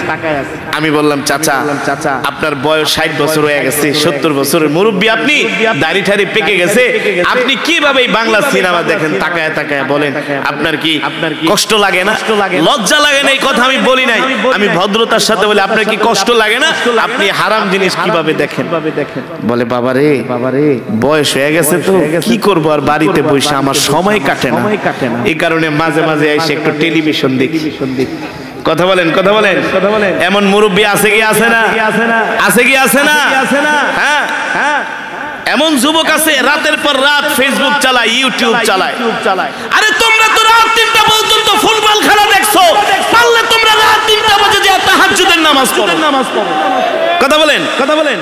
আমি বললাম, চাচা আপনার বয়স 60 বছর হয়ে গেছে, 70 বছরের মুরব্বী আপনি, দাড়ি ঠাড়ি পেকে গেছে, আপনি কিভাবে বাংলা সিনেমা দেখেন তাকায় তাকায়? বলেন আপনার কি কষ্ট লাগে না, লজ্জা লাগে না? এই কথা আমি বলি নাই, আমি ভদ্রতার সাথে বলি, আপনার কি কষ্ট লাগে না? আপনি হারাম জিনিস কিভাবে দেখেন? বলে, বাবারে বয়স হয়ে গেছে তো কি করবো, আর বাড়িতে বসে আমার সময় কাটে না, এই কারণে মাঝে মাঝে এসে একটু টেলিভিশন দেখি। কথা বলেন, কথা বলেন, এমন মুরব্বী আছে কি আছে না? আছে কি আছে না? হ্যাঁ, এমন যুবক আছে রাতের পর রাত ফেসবুক চালায়, ইউটিউব চালায়। আরে তোমরা তো রাত 3টা পর্যন্ত ফুটবল খেলা দেখছো, পারলে তোমরা রাত 3টা বাজে যে তাহাজ্জুদের নামাজ পড়ো। কথা বলেন,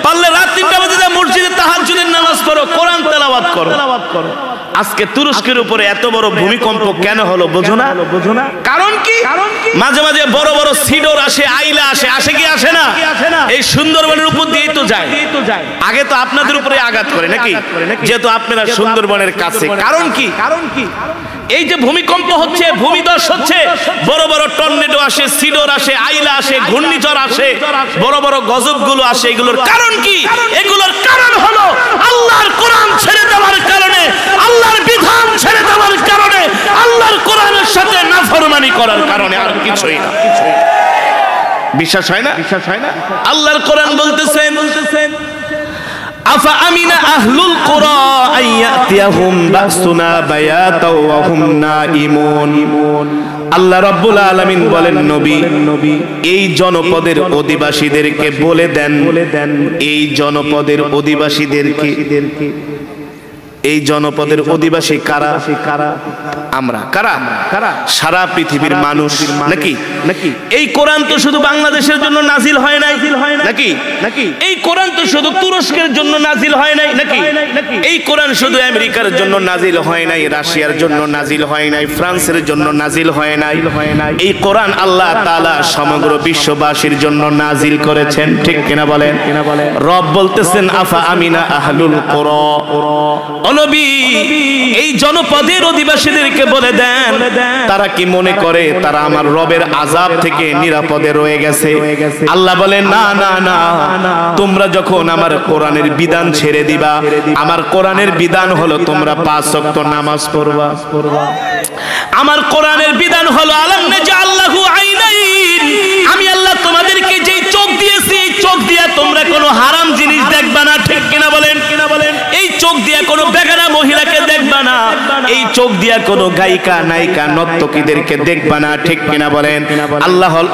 পারলে রাত 3টা বাজে যে মসজিদে তাহাজ্জুদের নামাজ পড়ো, কোরআন তেলাওয়াত করো। আজকে তুরস্কের উপরে এত বড় ভূমিকম্প কেন হলো বোঝো না? কারণ কি? মাঝে মাঝে বড় বড় সিডর আসে, আইলা আসে কি আসে না? এই সুন্দরবনের উপর দিয়েই তো যায়। আগে তো আপনাদের উপরে আঘাত করে নাকি, যেহেতু আপনারা সুন্দরবনের কাছে। কারণ কি? এই যে ভূমিকম্প হচ্ছে, ভূমিধস হচ্ছে, বড় বড় টর্নেডো আসে, সিডর আসে, আইলা আসে, ঘূর্ণিঝড় আসে, বড় বড় গজবগুলো আসে, এগুলোর কারণ কি? এগুলোর কারণ হলো আল্লাহর কোরআন ছেড়ে দেওয়ার কারণে, আল্লাহর বিধান ছেড়ে দেওয়ার কারণে, আল্লাহর কোরআনের সাথে নাফরমানি করার কারণে, আর কিছুই না। বিশ্বাস হয় না? আল্লাহর কোরআন বলতেছেন, আফা আমিনা আহলুল কুরা আইয়াতিয়াহুম বাসুনা বায়াতাও ওয়া হুম নাঈমুন। আল্লাহ রাব্বুল আলামিন বলেন, নবী এই জনপদের অধিবাসীদেরকে বলে দেন, এই জনপদের অধিবাসীদেরকে, এই জনপদের অধিবাসী কারা? আমরা। কারা? সারা পৃথিবীর মানুষ নাকি? এই কোরআন তো শুধু বাংলাদেশের জন্য নাজিল হয় নাই নাকি? এই কোরআন তো শুধু তুরস্কের জন্য নাজিল হয় নাই নাকি? এই কোরআন শুধু আমেরিকার জন্য নাজিল হয় নাই, রাশিয়ার জন্য নাজিল হয় নাই, ফ্রান্সের জন্য নাজিল হয় নাই। এই কোরআন আল্লাহ তাআলা সমগ্র বিশ্ববাসীর জন্য নাজিল করেছেন, ঠিক কিনা বলেন? রব বলতেছেন, আফা আমিনা আহলুল কুরা, নবী এই জনপদের অধিবাসীদেরকে বলে দেন, তারা কি মনে করে তারা আমার রবের আযাব থেকে নিরাপদে রয়ে গেছে? আল্লাহ বলেন, না না না, তোমরা যখন আমার কোরআনের বিধান ছেড়ে দিবা, আমার কোরআনের বিধান হলো তোমরা 5 ওয়াক্ত নামাজ পড়বা। আমার কোরআনের বিধান হলো আলাম নাজাল্লাহু আইনাইন, আমি আল্লাহ তোমাদেরকে যেই চোখ দিয়েছি, এই চোখ দিয়ে তোমরা কোনো হারাম জিনিস দেখবা না, ঠিক কিনা বলেন? এই চোখ দিয়ে কোনো বেগানা মহিলাকে দেখবা না, এই চোখ দিয়ে কোনো গায়িকা নায়িকা নর্তকীদেরকে দেখবা না, ঠিক কিনা বলেন?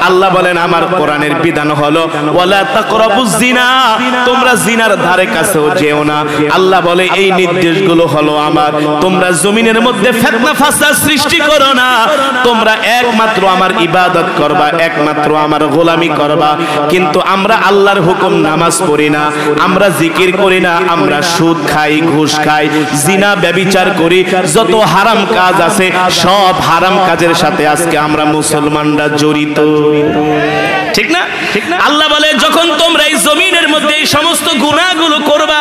আল্লাহ বলেন, আমার কোরআনের বিধান হলো ওয়ালা তাকরাবুজ জিনা, তোমরা জিনার ধারে কাছেও যেও না। আল্লাহ বলে, এই নির্দেশগুলো হলো আমার, তোমরা জমিনের মধ্যে ফিতনা ফাসাদ সৃষ্টি করো না, তোমরা একমাত্র আমার ইবাদত করবা, একমাত্র আমার গোলামি করবা। কিন্তু আমরা আল্লাহর হুকুম নামাজ পড়ি না, আমরা জিকির করি না, আমরা সুদ খাই, ঘুষ খাই, জিনা ব্যভিচার করি, যত হারাম কাজ আছে সব হারাম কাজের সাথে আজকে আমরা মুসলমানরা জড়িত, ঠিক না? আল্লাহ বলে, যখন তোমরা এই জমিনের মধ্যে এই সমস্ত গুনাহগুলো করবা,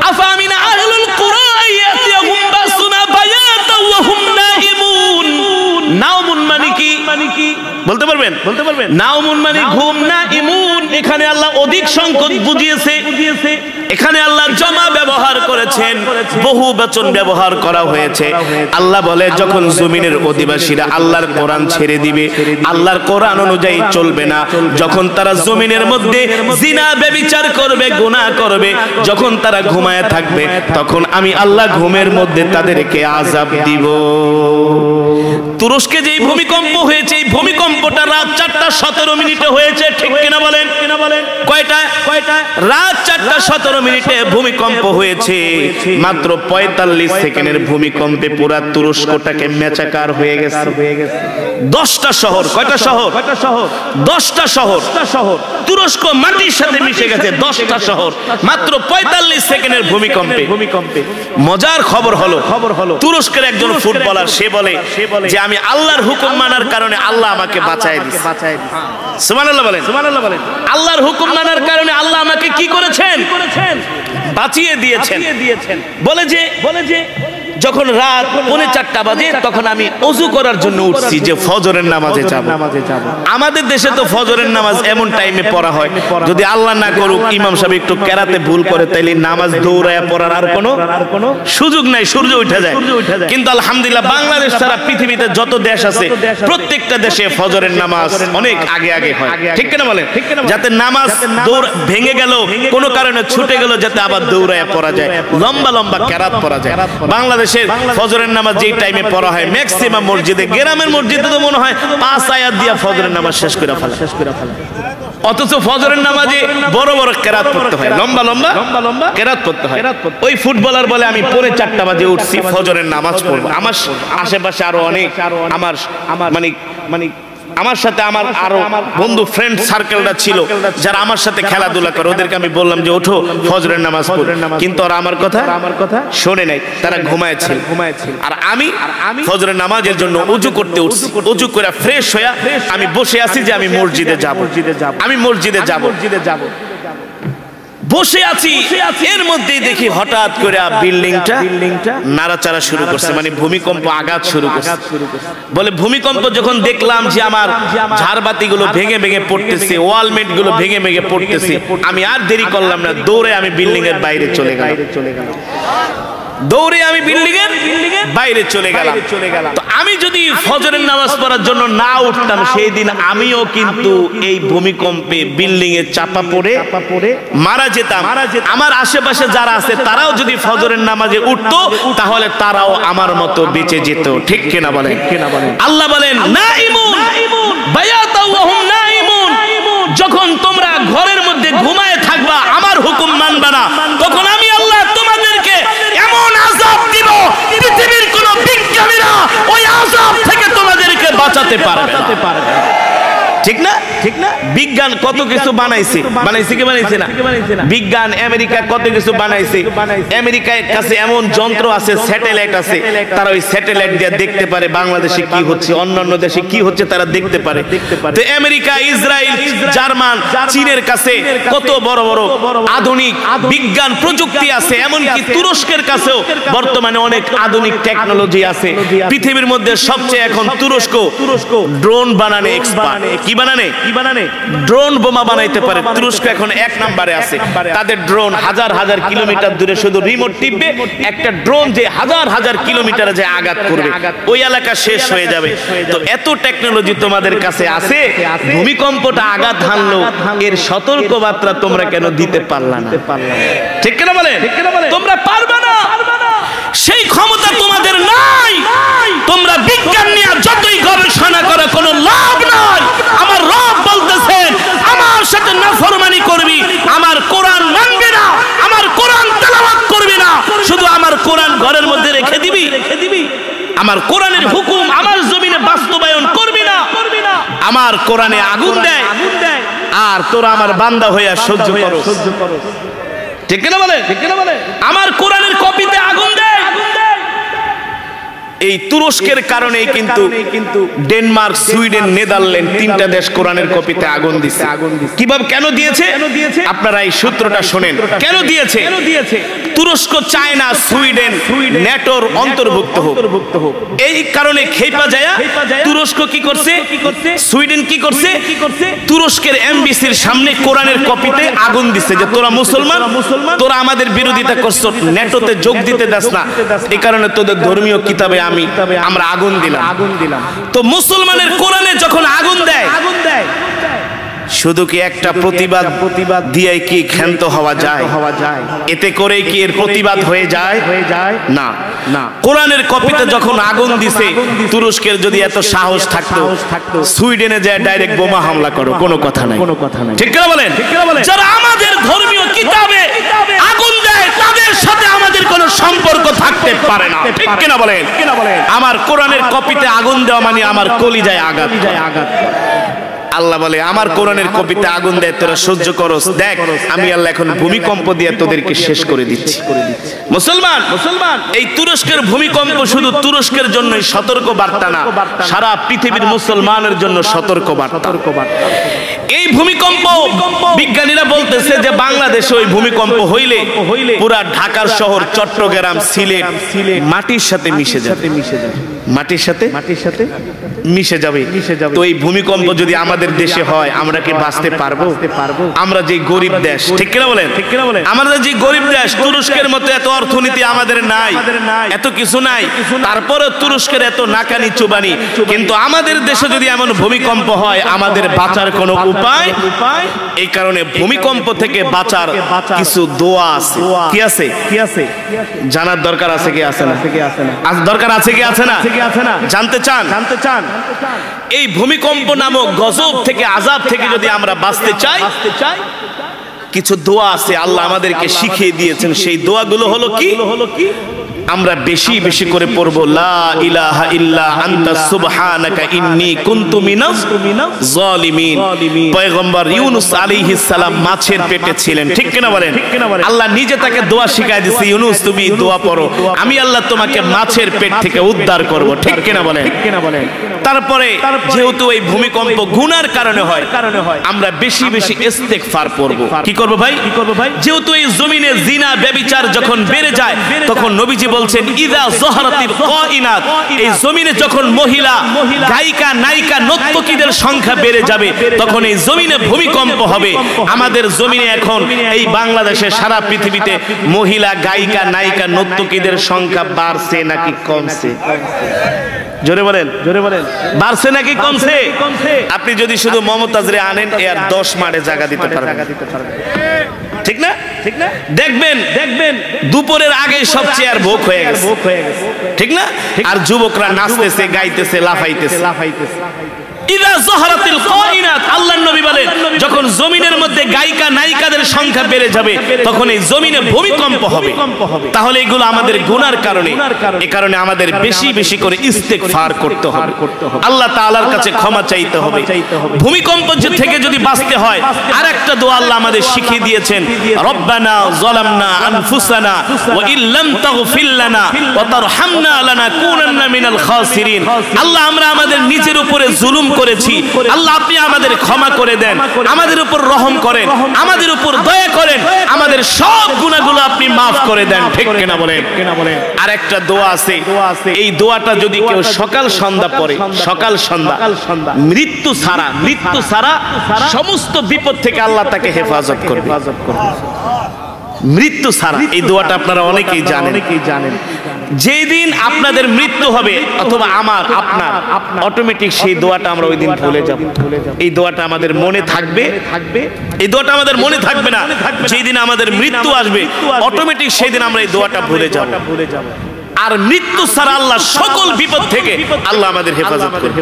আফা আমিনা আহলুল কুরা ইয়াতিয়াহুম বাসুনা বায়াতাও ওয়া হুম নাঈমুন। নাওমুন মানে কি? বলতে পারবেন? নাওমুন মানে ঘুম, নাঈমুন এখানে আল্লাহ অধিক সংখ্যক বুঝিয়েছে, এখানে আল্লাহ জমা ব্যবহার করেছেন, বহু বচন ব্যবহার করা হয়েছে। আল্লাহ বলে, যখন জমিনের অধিবাসীরা আল্লাহর কোরআন ছেড়ে দিবে, আল্লাহর কোরআন অনুযায়ী চলবে না, যখন তারা জমিনের মধ্যে জিনা ব্যভিচার করবে, গুনাহ করবে, যখন তারা ঘুমায় থাকবে, তখন আমি আল্লাহ ঘুমের মধ্যে তাদেরকে আযাব দিব। তুরস্কে যেই ভূমিকম্প হয়েছে, এই ভূমিকম্পটা রাত 4:17 হয়েছে, ঠিক কিনা বলেন? কয়টা? রাত 4:17 ভূমিকম্প হয়েছে। মাত্র 45 সেকেন্ডের ভূমিকম্পে পুরা তুরস্কটাকে মেচাকার হয়ে গেছে। 10টা শহর, কয়টা শহর? 10টা শহর। তুরস্ক মাটির সাথে মিশে গেছে, 10টা শহর মাত্র 45 সেকেন্ডের ভূমিকম্পে। মজার খবর হলো তুরস্কের একজন ফুটবলার সে বলে যে আমি আল্লাহর হুকুম মানার কারণে আল্লাহ আমাকে বাঁচায় দিয়েছে। সুবহানাল্লাহ বলেন। আল্লাহর হুকুম মানার কারণে আল্লাহ আমাকে কি করেছেন? বাঁচিয়ে দিয়েছেন। বলে যে যখন রাত 4:45 বাজে তখন আমি ওযু করার জন্য উঠছি যে ফজরের নামাজে যাব। আমাদের দেশে তো ফজরের নামাজ এমন টাইমে পড়া হয়, যদি আল্লাহ না করুক ইমাম সাহেব একটু কেরাতে ভুল করে তাইলে নামাজ দৌড়ায়া পড়ার আর কোনো সুযোগ নাই, সূর্য উঠে যায়। কিন্তু আলহামদুলিল্লাহ বাংলাদেশ ছাড়া পৃথিবীতে যত দেশ আছে প্রত্যেকটা দেশে ফজরের নামাজ অনেক আগে হয়, ঠিক কিনা বলেন? যাতে নামাজ দৌড় ভেঙে গেল কোনো কারণে ছুটে গেল যাতে আবার দৌড়ায়া পড়া যায়, লম্বা লম্বা কেরাত পড়া যায়। বাংলাদেশ ফজরের নামাজ যেই টাইমে পড়া হয় ম্যাক্সিমাম মসজিদে, গ্রামের মসজিদে তো মনে হয় 5 আয়াত দিয়া ফজরের নামাজ শেষ করে ফেলে। অথচ ফজরের নামাজে বড় বড় কেরাত পড়তে হয়, লম্বা লম্বা কেরাত পড়তে হয়। ওই ফুটবলার বলে আমি 4:45 বাজে উঠছি ফজরের নামাজ পড়ব। আমার আশেপাশে আরো অনেক আমার মানে আমার সাথে আমার আরো বন্ধু ফ্রেন্ড সার্কেলটা ছিল যারা আমার সাথে খেলাধুলা করে, ওদেরকে আমি বললাম যে ওঠো ফজরের নামাজ পড়ো, কিন্তু ওরা আমার কথা শোনে নাই, তারা ঘুমায়েছিল। আর আমি ফজরের নামাজের জন্য ওযু করতে উঠছি, ওযু করে ফ্রেশ হয়ে আমি বসে আছি যে আমি মসজিদে যাব। বসে আছি, এর মধ্যেই দেখি হঠাৎ করে বিল্ডিংটা নাড়াচাড়া শুরু করছে, মানে ভূমিকম্প আঘাত শুরু করছে। বলে ভূমিকম্প যখন দেখলাম যে আমার ঝাড়বাতি গুলো ভেঙে ভেঙে পড়তেছে, ওয়ালমেট গুলো ভেঙে ভেঙে পড়তেছে, আমি আর দেরি করলাম না, দৌড়ে আমি বিল্ডিং এর বাইরে চলে গেলাম। তো আমি যদি ফজরের নামাজ পড়ার জন্য না উঠতাম সেই দিন আমিও কিন্তু এই ভূমিকম্পে বিল্ডিং এ চাপা পড়ে মারা যেতাম। আমার আশেপাশে যারা আছে তারাও যদি ফজরের নামাজে উঠতো তাহলে তারাও আমার মতো বেঁচে যেত, ঠিক কিনা বলেন? আল্লাহ বলেন নাইমুন বায়াতাও ওয়া হুম নাইমুন, যখন তোমরা ঘরের মধ্যে ঘুমায়ে থাকবা আমার হুকুম মানবা না, তখন আমি আল্লাহ তোমাদেরকে এমন আযাব দিব পৃথিবীর কোন বিজ্ঞানীরা ওই আযাব থেকে তোমাদেরকে বাঁচাতে পারবে না। ঠিক না? বিজ্ঞান কত কিছু বানাইছে না? বিজ্ঞান আমেরিকা কত কিছু বানাইছে। আমেরিকার কাছে এমন যন্ত্র আছে, স্যাটেলাইট আছে, তারা ওই স্যাটেলাইট দিয়ে দেখতে পারে বাংলাদেশে কি হচ্ছে, অন্যান্য দেশে কি হচ্ছে তারা দেখতে পারে। তো আমেরিকা, ইসরায়েল, জার্মান, চীনের কাছে কত বড় বড় আধুনিক বিজ্ঞান প্রযুক্তি আছে, এমনকি তুরস্কের কাছেও বর্তমানে অনেক আধুনিক টেকনোলজি আছে। পৃথিবীর মধ্যে সবচেয়ে এখন তুরস্ক ড্রোন বানানে এক্সপার্ট। কি বানানে? ড্রোন বোমা বানাইতে পারে। তুরস্ক এখন 1 নম্বরে আছে। তাদের ড্রোন হাজার হাজার কিলোমিটার দূরে শুধু রিমোট টিপবে, একটা ড্রোন যে হাজার হাজার কিলোমিটারে যে আঘাত করবে ওই এলাকা শেষ হয়ে যাবে। তো এত টেকনোলজি তোমাদের কাছে আছে, ভূমিকম্পটা আঘাত হানলো এর সতর্ক বার্তা তোমরা কেন দিতে পারলা না? ঠিক কিনা বলে? তোমরা পারবে না, সেই ক্ষমতা তোমাদের নাই। তোমরা বিজ্ঞান নিয়ে যতই গবেষণা করো কোনো লাভ নাই। আমার রব বলতেছেন আমার সাথে নাফরমানি করবি, আমার কোরআন মানবি না, আমার কোরআন তেলাওয়াত করবি না, শুধু আমার কোরআন ঘরের মধ্যে রেখে দিবি, আমার কোরআনের হুকুম আমার জমিনে বাস্তবায়ন করবি না, আমার কোরআনে আগুন দেয় আর তোরা আমার বান্দা হইয়া সহ্য করো। ঠিক কিনা বলে? আমার কোরআনের কপিতে আগুন দেয়। এই তুরস্কের কারণে কিন্তু ডেনমার্ক, সুইডেন, নেদারল্যান্ড 3টা দেশ কোরআনের কপিতে আগুন দিয়েছে। কিভাবে, কেন দিয়েছে? আপনারা এই সূত্রটা শুনেন। কেন দিয়েছে? তুরস্ক চায় না সুইডেন ন্যাটোর অন্তর্ভুক্ত হোক। এই কারণে খেপা যায় তুরস্ক কি করছে, সুইডেন কি করছে, তুরস্কের এমবিসির সামনে কোরআনের কপিতে আগুন দিচ্ছে যে তোরা মুসলমান, তোরা আমাদের বিরোধিতা করছো, ন্যাটোতে যোগ দিতে দাস না, এই কারণে তোদের ধর্মীয় কিতাবে আমরা আগুন দিলাম। তো মুসলমানের কোরআনে যখন আগুন দেয় শুধু কি একটা প্রতিবাদ দিয়ে কি ক্ষান্ত হওয়া যায়? এতে করে কি এর প্রতিবাদ হয়ে যায়? না। কোরআনের কপিতে যখন আগুন দিছে, তুরস্কের যদি এত সাহস থাকতো সুইডেনে যায় ডাইরেক্ট বোমা হামলা করো, কোনো কথা নাই। ঠিক কিনা বলেন? যারা আমাদের ধর্মীয় কিতাবে আগুন দেয় তাদের সাথে আমাদের কোনো সম্পর্ক থাকতে পারে না। ঠিক কিনা বলেন? আমার কোরআনের কপিতে আগুন দেওয়া মানে আমার কলিজায় আঘাত। আল্লাহ বলে আমার কোরআনের কপিতে আগুন দেয় তোরা সহ্য করস, দেখ আমি আল্লাহ এখন ভূমিকম্প দিয়ে তোদেরকে শেষ করে দিচ্ছি। মুসলমান এই তুরস্কের ভূমিকম্প শুধু তুরস্কের জন্যই সতর্ক বার্তা না, সারা পৃথিবীর মুসলমানের জন্য সতর্ক বার্তা। এই ভূমিকম্প বিজ্ঞানীরা বলতেছে যে বাংলাদেশে ওই ভূমিকম্প হইলে পুরা ঢাকার শহর, চট্টগ্রাম, সিলেট মাটির সাথে মিশে যাবে, মাটির সাথে মিশে যাবে। তো এই ভূমিকম্প যদি আমাদের দেশে হয় আমরা কি বাঁচতে পারবো? আমরা যে গরিব দেশ, ঠিক কিনা বলেন? আমাদের যে গরিব দেশ, তুরস্কের মতো এত অর্থনীতি আমাদের নাই, এত কিছু নাই, তারপরে তুরস্কের এত নাকানি চুবানি, কিন্তু আমাদের দেশে যদি এমন ভূমিকম্প হয় আমাদের বাঁচার কোনো উপায়। এই কারণে ভূমিকম্প থেকে বাঁচার কিছু দোয়া আছে। কি আছে জানার দরকার আছে কি আছে না? দরকার আছে কি আছে না? জানতে চান? এই ভূমিকম্প নামক গজব থেকে, আযাব থেকে যদি আমরা বাঁচতে চাই, কিছু দোয়া আছে আল্লাহ আমাদেরকে শিখিয়ে দিয়েছেন। সেই দোয়াগুলো হলো কি? আমরা বেশি বেশি করে পড়ব লা ইলাহা ইল্লা আনতা সুবহানাকা ইন্নী কুনতু মিনাজ জালিমিন। পয়গম্বর ইউনূস আলাইহিস সালাম মাছের পেটে ছিলেন, ঠিক কিনা বলেন? আল্লাহ নিজে তাকে দোয়া শিখায় দিয়েছে, ইউনূস তুমি দোয়া পড়ো, আমি আল্লাহ তোমাকে মাছের পেট থেকে উদ্ধার করব, ঠিক কিনা বলেন? তারপরে যেহেতু এই ভূমিকম্প গুনার কারণে হয়, আমরা বেশি বেশি ইস্তেগফার পড়ব। কি করব ভাই? যেহেতু এই জমিনে জিনা ব্যভিচার যখন বেড়ে যায়, তখন নবীজি বলছেন ইযা যাহরাতিল কায়নাত, এই জমিনে যখন মহিলা গায়িকা, নায়িকা, নর্তকীদের সংখ্যা বেড়ে যাবে, তখন এই জমিনে ভূমিকম্প হবে। আমাদের জমিনে এখন এই বাংলাদেশে, সারা পৃথিবীতে মহিলা গায়িকা, নায়িকা, নর্তকীদের সংখ্যা বাড়ছে নাকি কমছে? জোরে বলেন, বাড়ছে নাকি কমছে? আপনি যদি শুধু মমতাজরে আনেন এর 10 মাঠে জায়গা দিতে পারবেন, ঠিক না? দেখবেন দুপুরের আগে সব চেয়ার বুক হয়ে গেছে, ঠিক না? আর যুবকরা নাচতেছে, গাইতেছে, লাফাইতেছে। ইযা যাহরাতিল কায়নাত, আল্লাহর নবী বলেন যখন জমিনের মধ্যে গায়িকা, নায়িকাদের সংখ্যা বেড়ে যাবে, তখন এই জমিনে ভূমিকম্প হবে। তাহলে এগুলো আমাদের গুনার কারণে। এই কারণে আমাদের বেশি বেশি করে ইস্তেগফার করতে হবে, আল্লাহ তাআলার কাছে ক্ষমা চাইতে হবে। ভূমিকম্প থেকে যদি বাঁচতে হয়, আরেকটা দোয়া আল্লাহ আমাদের শিখিয়ে দিয়েছেন, রব্বানা যালামনা আনফুসানা ওয়া ইল্লাম তাগফির লানা ওয়া তারহামনা লানাকুনান্না মিনাল খাসিরিন। আল্লাহ আমরা আমাদের নিজের উপরে জুলুম করেছি, আল্লাহ আপনি আমাদের ক্ষমা করে দেন, আমাদের উপর রহম করেন, আমাদের উপর দয়া করেন, আমাদের সব গুনাহগুলো আপনি মাফ করে দেন, ঠিক কিনা বলেন? আরেকটা দোয়া আছে, এই দোয়াটা যদি কেউ সকাল সন্ধ্যা পড়ে, সকাল সন্ধ্যা, মৃত্যু ছাড়া সমস্ত বিপদ থেকে আল্লাহ তাকে হেফাজত করবে। মৃত্যু ছাড়া এই দোয়াটা আপনারা অনেকেই জানেন। যেই দিন আপনাদের মৃত্যু হবে অথবা আপনার অটোমেটিক সেই দোয়াটা আমরা ওই দিন ভুলে যাব। এই দোয়াটা আমাদের মনে থাকবে, এই দোয়াটা আমাদের মনে থাকবে না। যেই দিন আমাদের মৃত্যু আসবে অটোমেটিক সেই দিন আমরা এই দোয়াটা ভুলে যাব। আর মৃত্যু ছাড়া আল্লাহ সকল বিপদ থেকে আল্লাহ আমাদের হেফাজত করবে।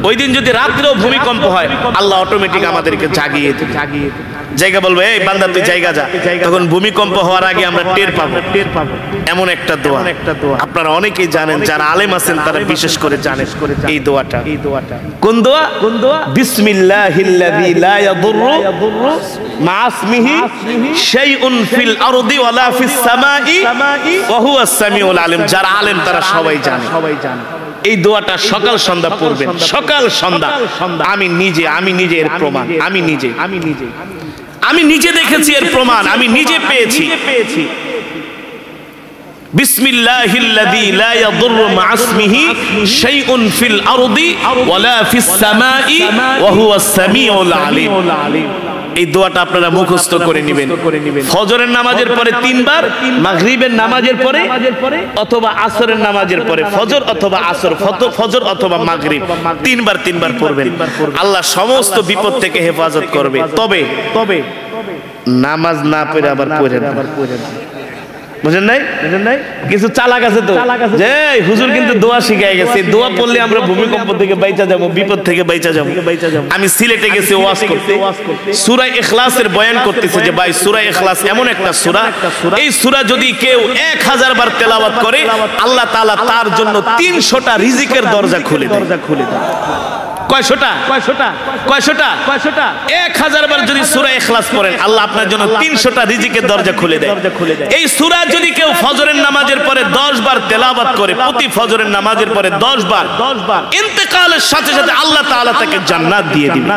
ওই দিন যদি রাত্রেও ভূমিকম্প হয়, আল্লাহ অটোমেটিক আমাদেরকে জাগিয়ে জায়গা বলবে, এই বান্দা তুই জায়গা যা, তখন ভূমিকম্প হওয়ার আগে আমরা টের পাবো। এমন একটা দোয়া আপনারা অনেকেই জানেন, যারা আলেম আছেন তারা বিশেষ করে জানেন এই দোয়াটা। কোন দোয়া? বিসমিল্লাহিল্লাযী লা ইয়াদুররু মা ইসমিহি শাইউন ফিল আরদি ওয়ালা ফিস সামাই ওয়া হুয়াস সামিউল আলিম। যারা আলেম তারা সবাই জানে। এই দোয়াটা সকাল সন্ধ্যা পড়বেন, সকাল সন্ধ্যা। আমি নিজে এর প্রমাণ, আমি নিজে দেখেছি এর প্রমাণ, আমি নিজে পেয়েছি। বিসমিল্লাহিল্লাযী লা ইয়াদুররু মা ইসমিহি শাইউন ফিল আরদি ওয়ালা ফিস সামাই ওয়া হুয়াস সামিউল আলিম। এই দোয়াটা আপনারা মুখস্থ করে নেবেন। ফজরের নামাজের পরে 3 বার, মাগরিবের নামাজের পরে অথবা আসরের নামাজের পরে, ফজর অথবা আসর, ফজর অথবা মাগরিব 3 বার পড়বেন। আল্লাহ সমস্ত বিপদ থেকে হেফাজত করবে। তবে নামাজ না পড়ে আবার পড়েন, বুঝেন নাই? কিছু চালাক আছে তো যে হুজুর কিন্তু দোয়া শিখাই গেছে, দোয়া পড়লে আমরা ভূমিকম্প থেকে বাইচা যাব, বিপদ থেকে বাইচা যাব। আমি সিলেটে গেছি ওয়াজ করতে, সূরা ইখলাসের বয়ান করতেছে যে ভাই সূরা ইখলাস এমন একটা সূরা, এই সূরা যদি কেউ 1000 বার তেলাওয়াত করে আল্লাহ তাআলা তার জন্য 300টা রিজিকের দরজা খুলে দেয়। কয়শোটা? 1000 বার যদি সূরা ইখলাস পড়েন আল্লাহ আপনার জন্য 300টা রিজিকের দরজা খুলে দেয়। এই সূরা যদি কেউ ফজরের নামাজের পরে 10 বার তেলাওয়াত করে, প্রতি ফজরের নামাজের পরে 10 বার, ইন্তেকালের সাথে সাথে আল্লাহ তাআলা তাকে জান্নাত দিয়ে দিবেন।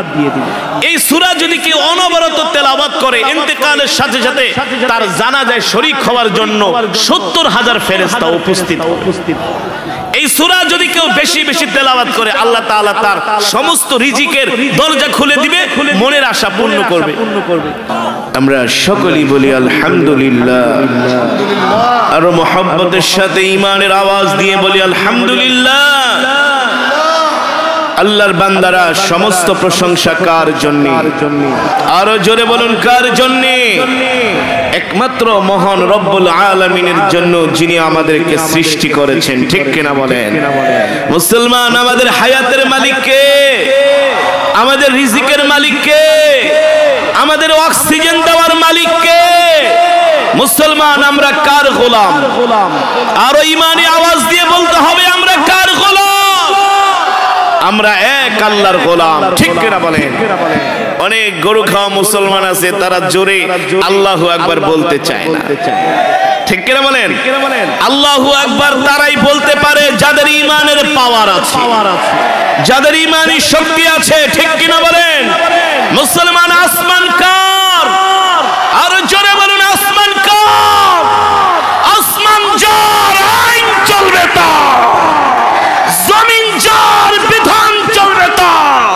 এই সূরা যদি কেউ অনবরত তেলাওয়াত করে ইন্তেকালের সাথে সাথে তার জানাজায় শরীক হওয়ার জন্য 70000 ফেরেশতা উপস্থিত। এই সূরা যদি কেউ বেশি বেশি তেলাওয়াত করে আল্লাহ তাআলা তার সমস্ত রিজিকের দরজা খুলে দিবে, মনের আশা পূর্ণ করবে। আমরা সকলেই বলি আলহামদুলিল্লাহ, আর মুহাব্বতের সাথে ঈমানের আওয়াজ দিয়ে বলি আলহামদুলিল্লাহ। আল্লাহর বান্দারা সমস্ত প্রশংসা কার জন্য? আরো জোরে বলুন কার জন্য? একমাত্র মহান রব্বুল আলামিনের জন্য, যিনি আমাদেরকে সৃষ্টি করেছেন। ঠিক কিনা বলেন? মুসলমান, আমাদের হায়াতের মালিক কে? আমাদের রিজিকের মালিক কে? আমাদের অক্সিজেন দেওয়ার মালিক কে? মুসলমান, আমরা কার গোলাম? আরো ঈমানি আওয়াজ দিয়ে বলতে হবে আমরা কার গোলাম? আমরা এক আল্লাহর গোলাম। ঠিক কিনা বলেন? অনেক গরু খাওয়া মুসলমান আছে, তারা জোরে আল্লাহু আকবার বলতে চায় না। ঠিক কিনা বলেন? আল্লাহু আকবার তারাই বলতে পারে যাদের ঈমানের পাওয়ার আছে, যাদের ঈমানি শক্তি আছে। ঠিক কিনা বলেন? মুসলমান, আসমান কার? আর জোরে বলুন আসমান কার? আসমান যার, আইন চলবে তার, জমিন যার, বিধান চলবে তার।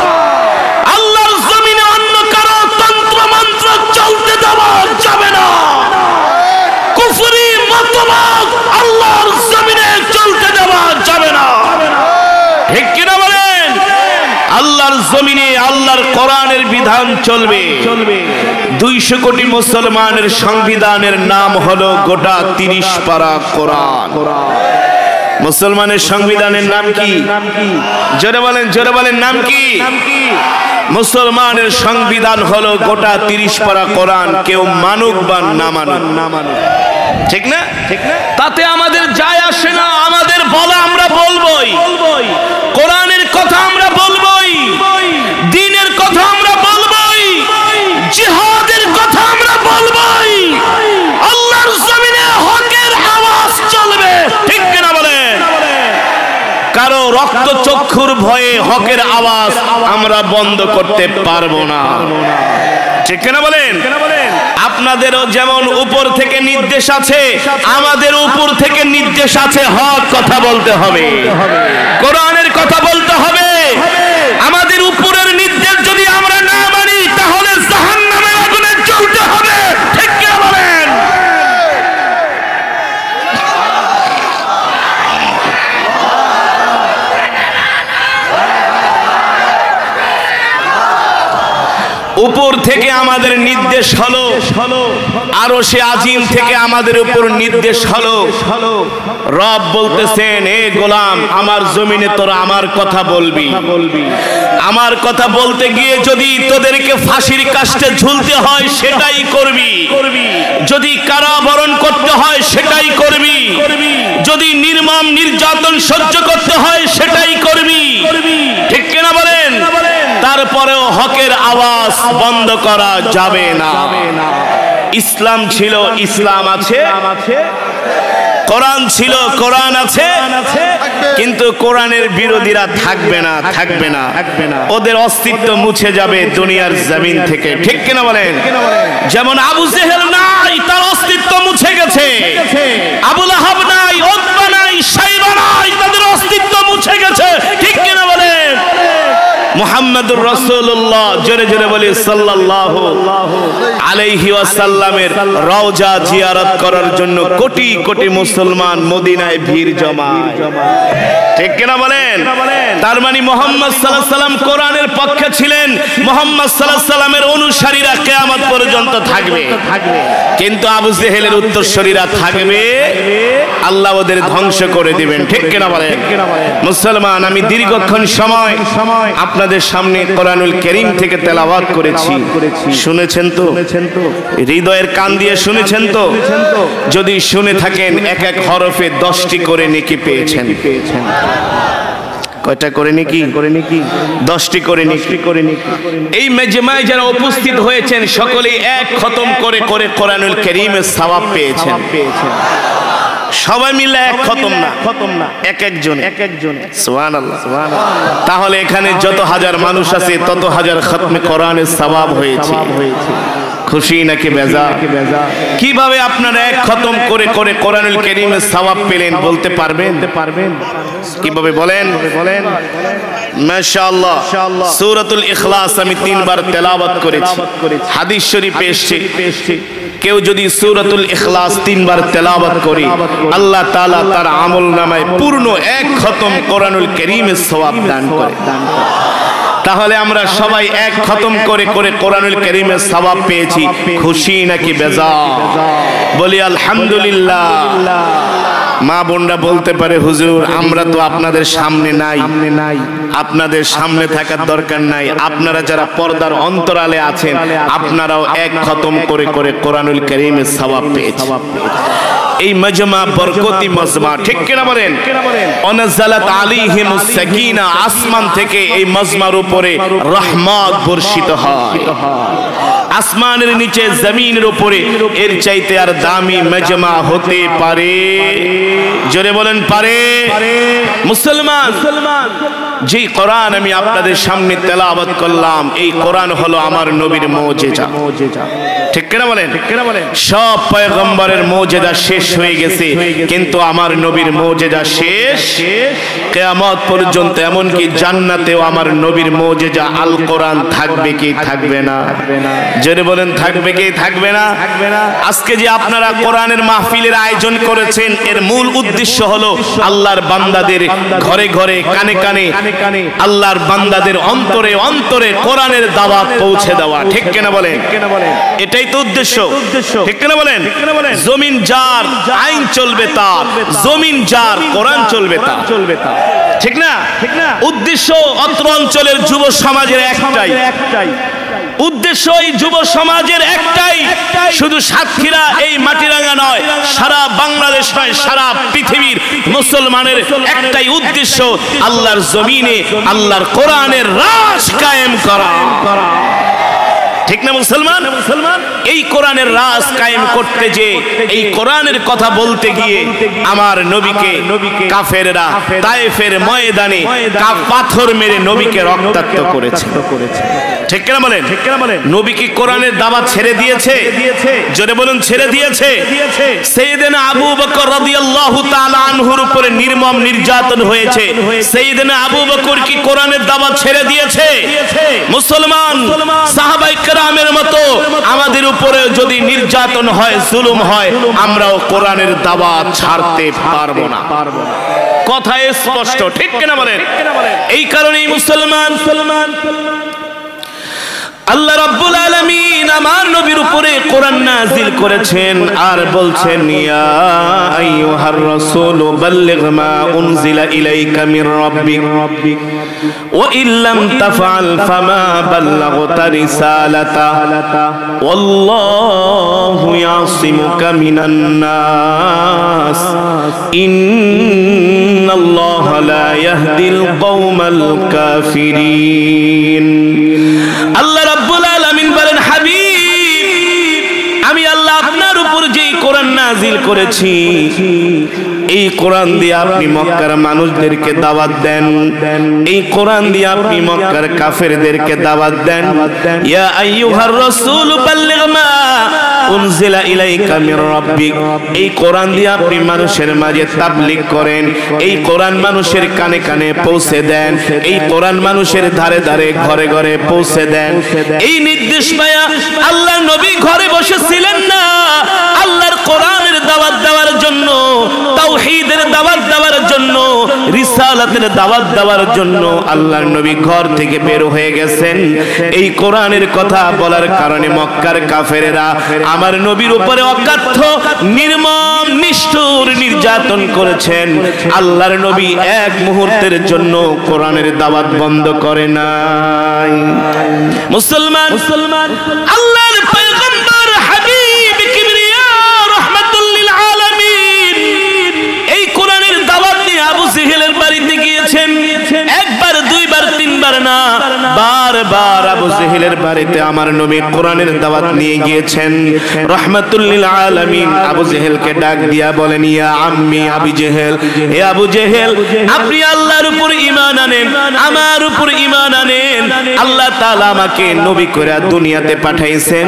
আল্লাহর জমিনে অন্য কারো তন্ত্র মন্ত্র চলতে দেওয়া যাবে না। কুফরি মতবাদ আল্লাহর জমিনে চলতে দেওয়া যাবে না। ঠিক কিনা বলেন? আল্লাহর জমিনে আল্লাহর কোরআনের বিধান চলবে। 200 কোটি মুসলমানের সংবিধানের নাম হলো গোটা 30 পারা কোরআন। মুসলমানের সংবিধানের নাম কি? জোরে বলেন, জোরে বলেন, নাম কি? মুসলমানের সংবিধান হলো গোটা 30 পারা কোরআন। কেউ মানুক বা না মানুক, ঠিক না? তাতে আমাদের যায় আসে না। আমাদের বলা আমরা বলবোই, কোরআনের কথা আমরা বলবোই, দ্বীনের কথা আমরা বলবোই, জিহাদের কথা আমরা বলবোই। আল্লাহর জমিনে হকের আওয়াজ চলবে। ঠিক কিনা বলেন? কারো রক্ত চক্ষুর ভয়ে হকের আওয়াজ আমরা বন্ধ করতে পারবো না। ঠিক কিনা বলেন? আপনাদেরও যেমন উপর থেকে নির্দেশ আছে, আমাদের উপর থেকে নির্দেশ আছে হক কথা বলতে হবে, কোরআনের কথা বলতে হবে। আমাদের উপরের নির্দেশ যদি আমরা না মানি তাহলে জাহান্নামের আগুনে জ্বলতে হবে। ঠিক কিনা বলেন? উপর থেকে আমাদের নির্দেশ হলো, আরশে আজিম থেকে আমাদের উপর নির্দেশ হলো। রব বলতেছেন, এ গোলাম, আমার জমিনে তোরা আমার কথা বলবি। আমার কথা বলতে গিয়ে যদি তোদেরকে ফাঁসির কাস্টে ঝুলতে হয় সেটাই করবি, যদি কারাবরণ করতে হয় সেটাই করবি, যদি নির্মম নির্যাতন সহ্য করতে হয় সেটাই করবি। ঠিক কিনা বলেন? তারপরেও হকের আওয়াজ বন্ধ করা যাবে না। ইসলাম ছিল, ইসলাম আছে, কোরআন ছিল, কোরআন আছে, কিন্তু কোরআনের বিরোধীরা থাকবে না, থাকবে না। ওদের অস্তিত্ব মুছে যাবে দুনিয়ার জমিন থেকে। ঠিক কিনা বলেন? যেমন আবু জেহেল নাই, তার অস্তিত্ব মুছে গেছে। আবু লাহাব নাই, উতবা নাই, শাইবা নাই, তাদের অস্তিত্ব মুছে গেছে। ঠিক কিনা বলেন? মুহাম্মদুর রাসূলুল্লাহ, জোরে জোরে বলি সাল্লাল্লাহু আলাইহি ওয়াসাল্লামের রওজা জিয়ারত করার জন্য কোটি কোটি মুসলমান মদিনায় ভিড় জমায়। ঠিক কিনা বলেন? তার মানে মুহাম্মদ সাল্লাল্লাহু আলাইহি সাল্লাম কোরআনের পক্ষে ছিলেন, মুহাম্মদ সাল্লাল্লাহু আলাইহি সাল্লামের অনুসারীরা কিয়ামত পর্যন্ত থাকবে। কিন্তু আবু জেহেলের উত্তরসূরিরা থাকবে, আল্লাহ ওদের ধ্বংস করে দিবেন। ঠিক কিনা বলেন? মুসলমান, আমি দীর্ঘক্ষণ সময় আপনাদের সামনে কোরআনুল কারীম থেকে তেলাওয়াত করেছি, শুনেছেন তো? হৃদয়ের কান দিয়ে শুনেছেন তো? যদি শুনে থাকেন এক এক হরফে 10টি করে নেকি পেয়েছেন। কয়টা করে নেকি? 10টি করে নেকি। এই মেজমায় যারা উপস্থিত হয়েছেন সকলেই এক খতম করে করে কোরআনুল কারীমের সওয়াব পেয়েছেন। সবাই মিলে এক খতম না, এক একজন। সুবহানাল্লাহ। তাহলে এখানে যত হাজার মানুষ আছে তত হাজার খতমে কোরআনের সওয়াব হয়েছে। খুশি নাকি বেজার? কিভাবে আপনারা এক খতম করে করে কোরআনুল কারীমের সওয়াব পেলেন বলতে পারবেন? কিভাবে বলেন? মাশাআল্লাহ, সূরাতুল ইখলাস আমি 3 বার তেলাওয়াত করেছি। হাদিস শরীফে এসেছে কেউ যদি সূরাতুল ইখলাস 3 বার তেলাওয়াত করে আল্লাহ তাআলা তার আমলনামায় পূর্ণ এক খতম কোরআনুল কারীমের সওয়াব দান করে। তাহলে আমরা সবাই এক খতম করে করে কোরআনুল কারীমের সওয়াব পেয়েছি। খুশি নাকি বেজার? বলি আলহামদুলিল্লাহ। মা বোনরা বলতে পারে হুজুর আমরা তো আপনাদের সামনে নাই। আপনাদের সামনে থাকার দরকার নাই, আপনারা যারা পর্দার অন্তরালে আছেন আপনারাও এক খতম করে করে কোরআনুল কারীমের সওয়াব পেয়েছেন। এই মাজমা বরকতি মাজমা, ঠিক কিনা বলেন? অনাজালাত আলাইহিমুস সাকিনা, আসমান থেকে এই মাজমার উপরে রহমত বর্ষিত হয়। আসমানের নিচে জমিনের উপরে এর চাইতে আর দামি মাজমা হতে পারে? জোরে বলেন পারে? মুসলমান, যে কোরআন আমি আপনাদের সামনে তেলাওয়াত করলাম এই কোরআন হলো আমার নবীর মুজিজা। ঠিক কিনা বলেন? সব পয়গম্বরের মুজিজা শেষ হয়ে গেছে, কিন্তু আমার নবীর মুজিজা শেষ কিয়ামত পর্যন্ত। এমনকি জান্নাতেও আমার নবীর মুজিজা আল কোরআন থাকবে কি থাকবে না? জোরে বলেন থাকবে কি থাকবে না? আজকে যে আপনারা কোরআনের মাহফিলের আয়োজন করেছেন এর মূল উদ্দেশ্য হলো আল্লাহর বান্দাদের ঘরে ঘরে কানে কানে আল্লাহর বান্দাদের অন্তরে অন্তরে কোরআনের দাওয়াত পৌঁছে দেওয়া। ঠিক কিনা বলেন? এটাই তো উদ্দেশ্য। ঠিক কিনা বলেন? জমিন যার আইন চলবে তার, জমিন যার কোরআন চলবে তার। ঠিক না? উদ্দেশ্য অত্র অঞ্চলের যুব সমাজের একটাই উদ্দেশ্য, এই যুব সমাজের একটাই, শুধু সাতক্ষীরা এই মাটিরাঙ্গা নয়, সারা বাংলাদেশ নয়, সারা পৃথিবীর মুসলমানের একটাই উদ্দেশ্য আল্লাহর জমিনে আল্লাহর কোরআনের রাজ কায়েম করা। ঠিক না মুসলমান? এই কোরআনের রাজ কায়েম করতে যে এই কোরআনের কথা বলতে গিয়ে আমার নবীকে কাফেররা তায়েফের ময়দানে পাথর মেরে নবীকে রক্তাক্ত করেছে। ঠিক কিনা বলেন? নবী কি কোরআনের দাওয়াত ছেড়ে দিয়েছে? জোরে বলুন ছেড়ে দিয়েছে। সাইয়েদনা আবু বকর রাদিয়াল্লাহু তাআলা আনহুর উপরে নির্মম নির্যাতন হয়েছে, সাইয়েদনা আবু বকর কি কোরআনের দাওয়াত ছেড়ে দিয়েছে? মুসলমান, সাহাবায়ে কেরামের মতো আমাদের উপরে যদি নির্যাতন হয়, জুলুম হয়, আমরাও কোরআনের দাওয়াত ছাড়তে পারবো না। কথা স্পষ্ট। ঠিক কিনা বলেন? এই কারণেই মুসলমান আল্লাহ রাব্বুল আলামিন আমার নবীর উপরে কোরআন নাযিল করেছেন আর বলছেন ইয়া আইয়ুহার রাসূল বাল্লিগ মা উনজিলা ইলাইকা মির রাব্বিক ওয়া ইল্লাম তাফআল ফামা বাল্লাগতা রিসালাতা ওয়াল্লাহু ইয়াসিমুকা মিনান নাস ইন্নাল্লাহা লা ইয়াহদিল কওমাল কাফিরিন। আল্লাহ রাব্বুল আলামিন বলেন, হাবিব আমি আল্লাহ আপনার উপর যেই কোরআন নাযিল করেছি এই কোরআন দিয়ে আপনি মক্কার মানুষদেরকে দাওয়াত দেন, এই কোরআন দিয়ে আপনি মক্কার কাফেরদেরকে দাওয়াত দেন। ইয়া আইয়ুহার রাসূল বাল্লিগ মা উনজিলা ইলাইকা মির রাব্বিক, এই কোরআন দিয়ে আপনি মানুষের মাঝে তাবলীগ করেন, এই কোরআন মানুষের কানে কানে পৌঁছে দেন, এই কোরআন মানুষের ধারে ধারে ঘরে ঘরে পৌঁছে দেন। এই নির্দেশ পায়া আল্লাহ নবী ঘরে বসেছিলেন না, আল্লাহর কোরআনের দাওয়াত দেওয়ার জন্য, তাওহীদের দাওয়াত দেওয়ার জন্য, রিসালাতের দাওয়াত দেওয়ার জন্য আল্লাহর নবী ঘর থেকে বের হয়ে গেছেন। এই কোরআনের কথা বলার কারণে মক্কার কাফেরেরা আমার নবীর উপরে অকাথ্য নির্মম নিষ্ঠুর নির্যাতন করেছেন। আল্লাহর নবী এক মুহূর্তের জন্য কোরআনের দাওয়াত বন্ধ করে নাই। মুসলমান আল্লাহর পয়গম্বর হাবিব কিবরিয়া রাহমাতুল লিল আলামিন এই কোরআনের দাওয়াত নিয়ে আবু জেহেলের বাড়িতে গিয়েছেন। একবার, দুইবার, তিনবার না, বারবার আবু জেহেলের বাড়িতে আমার নবী কোরআনের দাওয়াত নিয়ে গিয়েছেন। রাহমাতুল লিল আলামিন আবু জেহেলকে ডাক দিয়া বলেন, ইয়া আম্মি আবু জেহেল, হে আবু জেহেল, আপনি আল্লাহর উপর ঈমান আনেন, আমার উপর ঈমান আনেন। আল্লাহ তাআলা আমাকে নবী করে দুনিয়াতে পাঠাইছেন,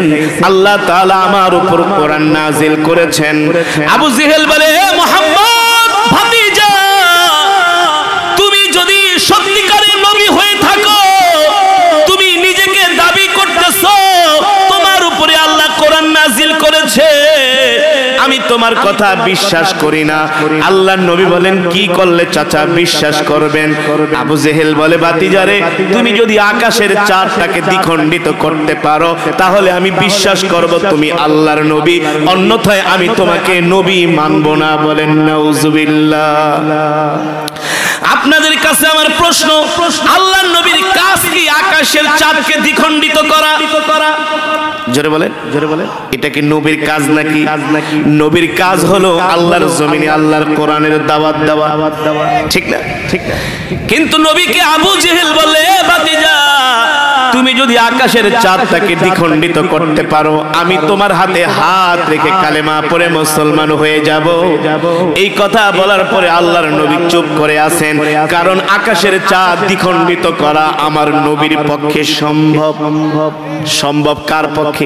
আল্লাহ তাআলা আমার উপর কোরআন নাজিল করেছেন। আবু জেহেল বলে, হে মুহাম্মদ ভাতিজা, তুমি যদি সত্যিকারের নবী হয়ে থাকো, তুমি নিজেকে দাবি করতেছো তোমার উপরে আল্লাহ কোরআন নাজিল করেছে, আমি তোমার কথা বিশ্বাস করি না। আল্লাহর নবী বলেন, কি করলে চাচা বিশ্বাস করবেন? আবু জেহেল বলে, ভাতিজারে, তুমি যদি আকাশের চাঁদটাকে দ্বিখণ্ডিত করতে পারো তাহলে আমি বিশ্বাস করব তুমি আল্লাহর নবী, অন্যথায় আমি তোমাকে নবী মানব না। বলেন নাউজুবিল্লাহ। আপনাদের কাছে আমার প্রশ্ন, আল্লাহর নবীর কাজ কি আকাশের চাঁদকে দ্বিখণ্ডিত করা? জোরে বলেন, জোরে বলেন। এটা কি নবীর কাজ নাকি? নবীর কাজ হলো আল্লাহর জমিনে আল্লাহর কোরআনের দাওয়াত দেওয়া, ঠিক না? ঠিক না। কিন্তু নবীকে আবু জেহেল বলে, ভাতিজা, তুমি যদি আকাশের চাঁদটাকে দ্বিখণ্ডিত করতে পারো, আমি তোমার হাতে হাত রেখে কালেমা পড়ে মুসলমান হয়ে যাব। এই কথা বলার পরে আল্লাহর নবী চুপ করে আছেন, কারণ আকাশের চাঁদ দ্বিখণ্ডিত করা আমার নবীর পক্ষে সম্ভব। সম্ভব কার পক্ষে?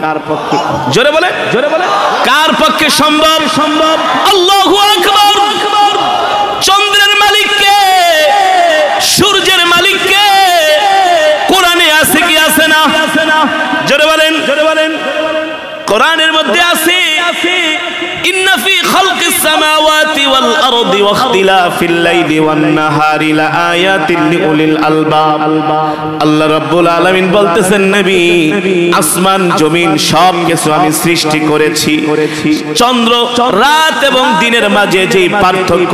জোরে বলে, জোরে বলে, কার পক্ষে সম্ভব? সম্ভব আল্লাহু আকবার। চন্দ্রের মালিক কে? সূর্যের মালিক কে? কোরআনে আছে কি আছে না? জোরে বলেন, জোরে বলেন। কোরআনের মধ্যে আছে, ইন্না ফি খালকিস সামাওয়াতি ওয়াল আরদি ওয়া ইখতিলাফিল লাইলি ওয়ান নাহারি লাআয়াতিন লিউলিল আলবাব। আল্লাহ রাব্বুল আলামিন বলতেছেন, নবী, আসমান জমিন সব কিছু আমি সৃষ্টি করেছি। চন্দ্র, রাত এবং দিনের মাঝে যে পার্থক্য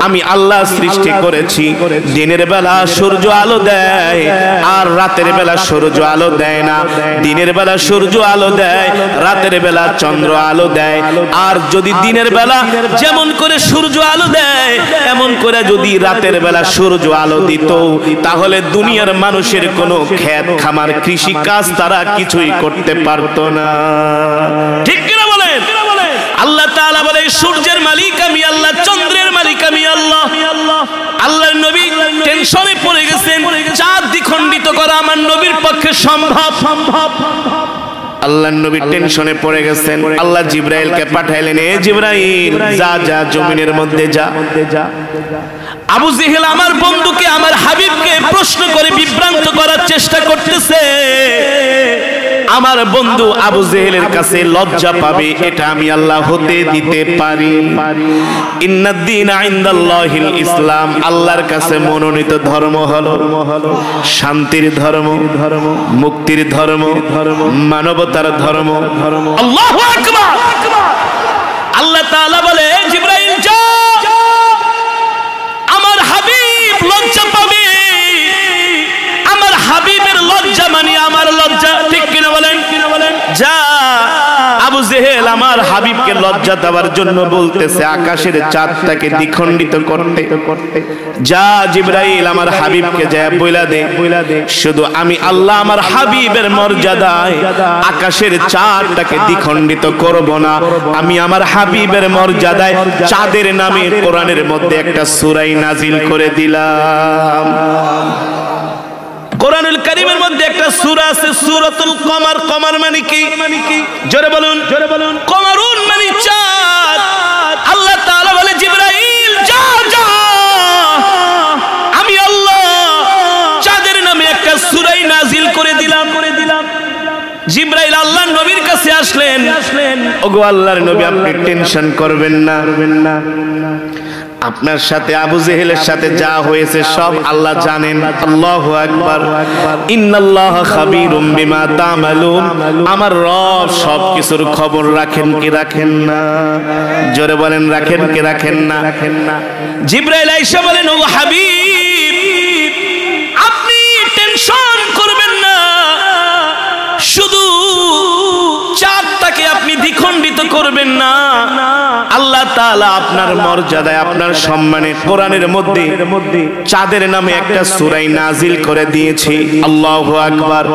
আমি আল্লাহ সৃষ্টি করেছি। দিনের বেলা সূর্য আলো দেয় আর রাতের বেলা সূর্য আলো দেয় না। দিনের বেলা সূর্য আলো দেয়, রাতের বেলা চন্দ্র আলো দেয়। আর যদি দিনের বেলা যেমন করে সূর্য আলো দেয় এমন করে যদি রাতের বেলা সূর্য আলো দিত, তাহলে দুনিয়ার মানুষের কোনো ক্ষেত খামার কৃষি কাজ তারা কিছুই করতে পারতো না। ঠিক কিনা বলেন? আল্লাহ তাআলা বলে, সূর্যের মালিক আমি আল্লাহ, চন্দ্রের মালিক আমি আল্লাহ। আল্লাহর নবী টেনশনে পড়ে গেছেন, চাঁদ দ্বিখণ্ডিত করা আমার নবীর পক্ষে সম্ভব। আল্লাহর নবী টেনশনে পড়ে গেছেন। আল্লাহ জিবরাইলকে পাঠাইলেন, এ জিবরাইল, যা যা জমিনের মধ্যে যা। আবু জেহেল আমার বন্ধুকে, আমার হাবিবকে প্রশ্ন করে বিভ্রান্ত করার চেষ্টা করতেছে। আমার বন্ধু আবু জেহেলের কাছে লজ্জা পাবে, এটা আমি আল্লাহ হতে দিতে পারি। ইন্নাদ দীনা ইনদাল্লাহিল ইসলাম, আল্লাহর কাছে মনোনীত ধর্ম হলো শান্তির ধর্ম, মুক্তির ধর্ম, মানবতার ধর্ম। আল্লাহু আকবার। আল্লাহ তাআলা বলে, জিবরাইল যাও, আমার হাবিব লজ্জা পাবে। আমার হাবিবের লজ্জা মানে আমার লজ্জা, ঠিক কিনা বলেন? যা, আবু জেহেল আমার হাবিবকে লজ্জা দেওয়ার জন্য বলতেছে আকাশের চাঁদটাকে দ্বিখণ্ডিত করতে। যা জিবরাইল আমার হাবিবকে যা বইলা দে, শুধু আমি আল্লাহ আমার হাবিবের মর্যাদায় আকাশের চাঁদটাকে দ্বিখণ্ডিত করব না। আমি আমার হাবিবের মর্যাদায় চাঁদের নামে কোরআনের মধ্যে একটা সূরা নাজিল করে দিলাম। কোরআনুল কারীমের মধ্যে একটা সূরা আছে, সূরাতুল কমার। কমার মানে কি? জোরে বলুন, জোরে বলুন। কমারুন মানে চাঁদ। আল্লাহ তাআলা বলে, জিবরাইল যা যা, আমি আল্লাহ চাঁদের নামে একটা সূরা নাজিল করে দিলাম। জিবরাইল আল্লাহর নবীর কাছে আসলেন, ওগো আল্লাহর নবী আপনি টেনশন করবেন না, আপনার সাথে আবু জেহেলের সাথে যা হয়েছে সব আল্লাহ জানেন। আল্লাহু আকবার। ইন্নাল্লাহা খাবীরুম বিমা তা'মালুন, আমার রব সবকিছুর খবর রাখেন কি রাখেন না? জোরে বলেন রাখেন কি রাখেন না? জিবরাইল আয়েশা বলেন, ওগো হাবিব আপনি টেনশন করবেন না, শুধু চাঁদটাকে আপনি দ্বিখণ্ডিত করবেন না। আল্লাহ তাআলা আপনার মর্যাদায় আপনার সম্মানে কোরআনের মধ্যে চাঁদের নামে একটা সূরা নাজিল করে দিয়েছে। আল্লাহু আকবার।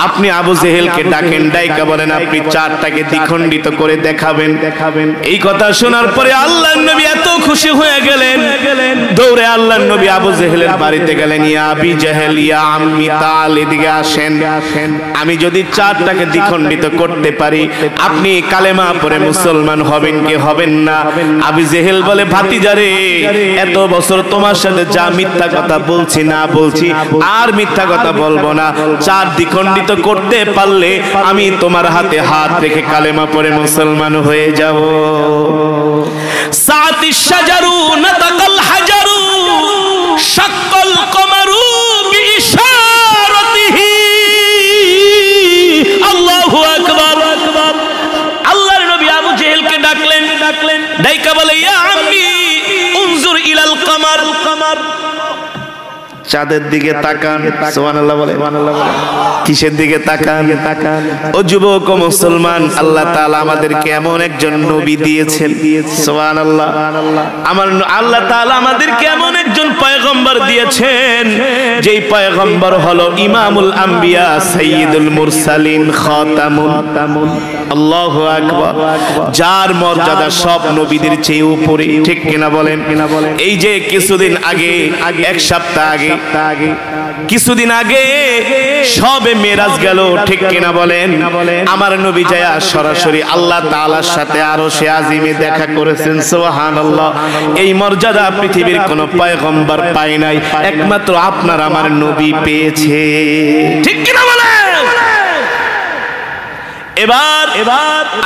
আপনি আবু জেহেলকে ডাকেন, ডাইকা বলেন আপনি চাঁদটাকে দ্বিখণ্ডিত করে দেখাবেন। এই কথা শোনার পরে আল্লাহর নবী এত খুশি হয়ে গেলেন, দৌড়ে আল্লাহর নবী আবু জেহেলের বাড়িতে গেলেন। ইয়া আবি জেহেল, ইয়া আম্মি তাল, এদিকে আসেন, আমি যদি চাঁদটাকে দ্বিখণ্ডিত করতে পারি আপনি কালেমা পড়ে মুসলমান হবেন কি হবেন না? আবু জেহেল বলে, ভাতিজারে এত বছর তোমার সাথে যা মিথ্যা কথা বলছি না বলছি আর মিথ্যা কথা বলবো না, চাঁদ দ্বিখণ্ডিত করতে পারলে আমি তোমার হাতে হাত রেখে কালেমা পড়ে মুসলমান হয়ে যাব। সাতিশ শাজারু নাতাকাল হাজারু শাক্কাল কমারু বিইশারাতিহি। আল্লাহু আকবার। আল্লাহর নবী আবু জেহেলকে ডাকলেন, ডাইকা বলে, ইয়া আম্মি উনজুর ইলাল কমার, চাঁদের দিকে তাকান। সুবহানাল্লাহ বলে। কিসের দিকে তাকান? ও যুবক ও মুসলমান, আল্লাহ তাআলা আমাদেরকে এমন একজন নবী দিয়েছেন। সুবহানাল্লাহ। আমার আল্লাহ তাআলা আমাদেরকে এমন একজন পয়গম্বর দিয়েছেন, যেই পয়গম্বর হলো ইমামুল আম্বিয়া, সাইয়্যিদুল মুরসালিন, খাতামুন। আল্লাহু আকবার। যার মর্যাদা সব নবীদের চেয়ে উপরে, ঠিক কিনা বলেন? এই যে কিছুদিন আগে, এক সপ্তাহ আগে, কিছুদিন আগে সবে মেরাজ গেল, ঠিক কিনা বলেন? আমার নবী যায় সরাসরি আল্লাহ তাআলার সাথে আরশে আজিমে দেখা করেছেন। সুবহানাল্লাহ। এই মর্যাদা পৃথিবীর কোন পয়গম্বর পায় নাই, একমাত্র আপনার আমার নবী পেয়েছে, ঠিক কিনা বলেন? এবার